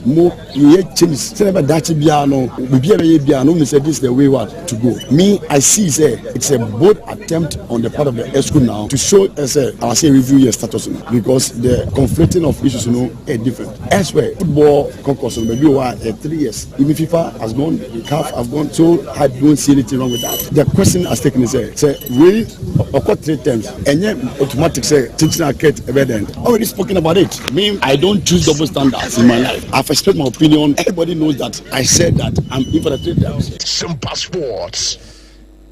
more, he changes. Say about that, we say this is the way what. To go. Me, I see it's a bold attempt on the part of the ESCO now to show as I say review your status because the conflicting of issues are different. Elsewhere, football concourse maybe 3 years. Even FIFA has gone, CAF has gone, so I don't see anything wrong with that. The question has taken is say really occur 3 times and yet automatic say teaching a cat evident. Already spoken about it. Me, I don't choose double standards in my life. I've expressed my opinion. Everybody knows that I said that I'm in for the 3 times. Sompa Sports.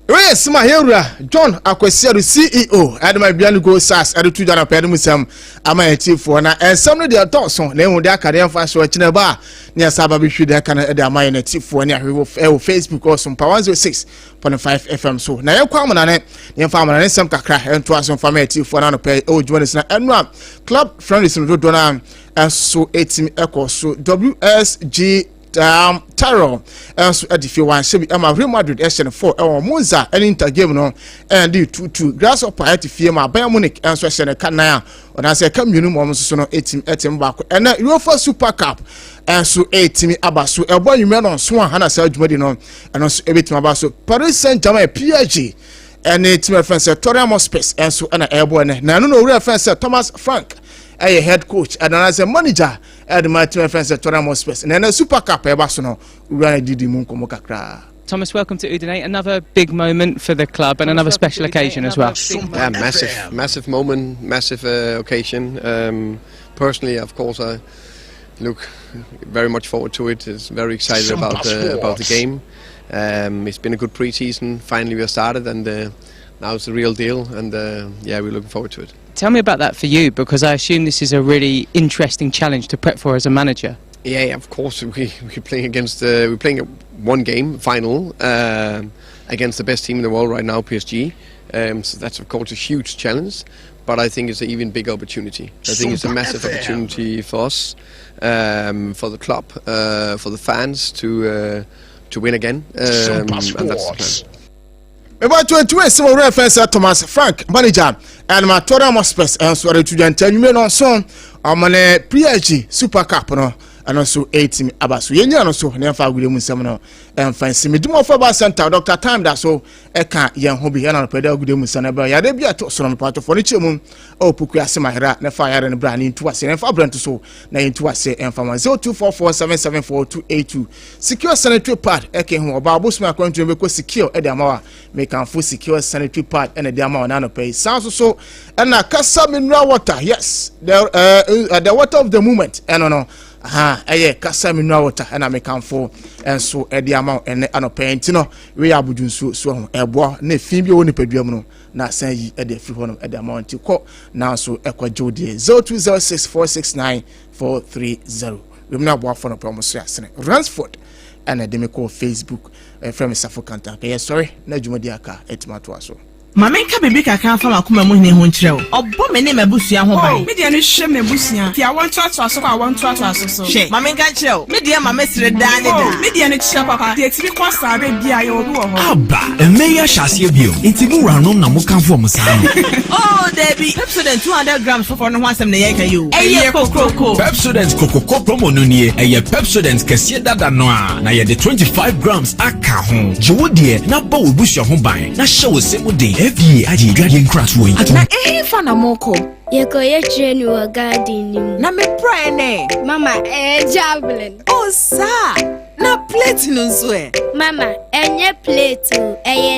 Yes, my hero, John Akosua, the CEO, Adama Bibiani Go Stars, Edu Jana Pedmusam, Ama for now, and some of their thoughts on them with their career for so Chinaba, near Sababi should their Canada Amaya for near Facebook or Sompa 106.5 FM. So now you come on it, your farmer and some Kakra and twice on family for an pay old Jonas and club friendly in Rodona, and so 18 Echo, so WSG. Taro and so if you want to be Real Madrid SN4 or Monza and Inter game no and do 2-2 Grasshopper at Fiema Bayern Munich and so SN Canaya on as a communal moment so no 18 back and UEFA Super Cup and so 18 abaso a boy you men on Swan Hana Serge Medino and also a bit abaso Paris Saint-Germain PSG and a team friends Torremo Space and so an airborne now no reference Thomas Frank a head coach and as a manager at my team friends at Torremo Space and then a Super Cup Ebasono Ryan Didi Munko Kakra. Thomas, welcome to Udine. Another big moment for the club and another special occasion as well. Yeah, massive moment, massive occasion. Personally, of course, I look very much forward to it. It's very excited about the game. It's been a good pre-season. Finally, we are started, and now it's the real deal. And yeah, we're looking forward to it. Tell me about that for you, because I assume this is a really interesting challenge to prep for as a manager. Yeah, of course. We're playing against we're playing one game final against the best team in the world right now, PSG. So that's of course a huge challenge, but I think it's an even bigger opportunity. I think it's a massive opportunity for us, for the club, for the fans to win again, and that's the plan. About 22 some reference Thomas Frank manager and my Torremo Space and so to Jantan you know son on PSG Super Cup no and also 18 abaso yenya no so na fa agudemu nsem no fancy medimo for ba center Dr. Time that so eka yen ho bi na peda agudemu nsana ba ya de bia to so no pato for ni chemu o puku ase mahera na fa yare ne bra ni ntu ase na fa brand so na ntu ase enfama 0244774282 secure sanitary pad eke ho oba abosuma akwantu be ko secure e de amawa me kan fo secure sanitary pad ene de amawa na no pay sound so na kasa mineral water yes the water of the moment no kasa mineral water and I make for and so e de amount and anopɛ nti no we abudun so ho ebo na fin bi woni paduam no na san yi e de free hono e de amount ko na so ekwajo de 0206469430 we na abo afo no promoso asene Ransford and de me call Facebook from Safo Kanta yes sorry na dwumadi aka etimato aso Mamenka baby kaka fa makoma mu hne ho nkyerɛw ɔbɔ me ne mabusua ho ban media no hwɛ mabusua ti awon to aso so awon to aso so hwɛ mamenka kyerɛw media mamesere da ne da media no kyerɛ papa ti etimi kwa sabe bia ye obi wɔ hɔ aba emeya hyase bio ntimi wuranom na mokanfo mo saa oh Debbie Pepsodent 200 grams for no ho asɛm na yɛ ka yo ɛyɛ kokoko Pepsodent kokoko promo no nie ɛyɛ Pepsodent kɛse dada no a na yɛ de 25 grams aka ho jiwodie na ba wo busua ho ban na hyɛ wo se mode FBA aji dwade nkrat wo yi na fa na moko Yeko ye train wo garden nim na me pray ne mama javelin oh sa na plate no so mama enye plate o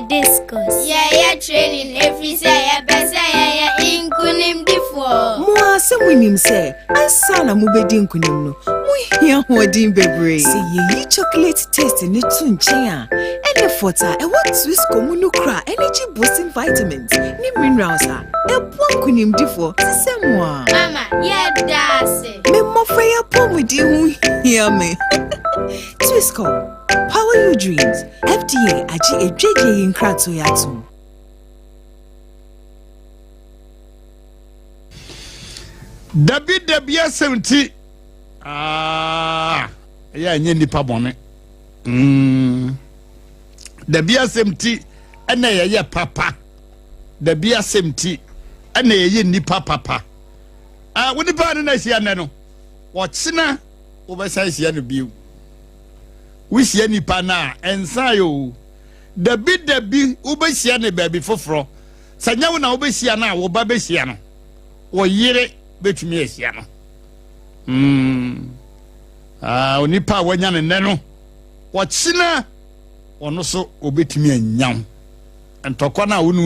discus ye training every say ye besa ye inkunim difo mo asemunim say ansa na mo bedi nkunim no mo hia hodin bebre say ye chocolate taste ni tunchen a ene fota e what Swiss comunu kra energy boosting vitamins ni minerals a e nkunim difo semwa mama ye dase me mo fa ya pomudi hu hia me Twisco, power your dreams. FDA aji ejeje in krato yatu. Dabi 70. Ya nye nipa bone. Dabi 70 ene ye papa. Dabi 70 ene ye nipa papa. Woni pa ne na hia ne no. Wo kyena wo be sai hia no biu. Wishia nipa na ensa yo dabi ubehia ne baby foforo sanya wo na ubehia na wo ba behia no wo yire betumi ehia no onipa wanya ne no wo kyina ono so obetumi anyam entokwa na wo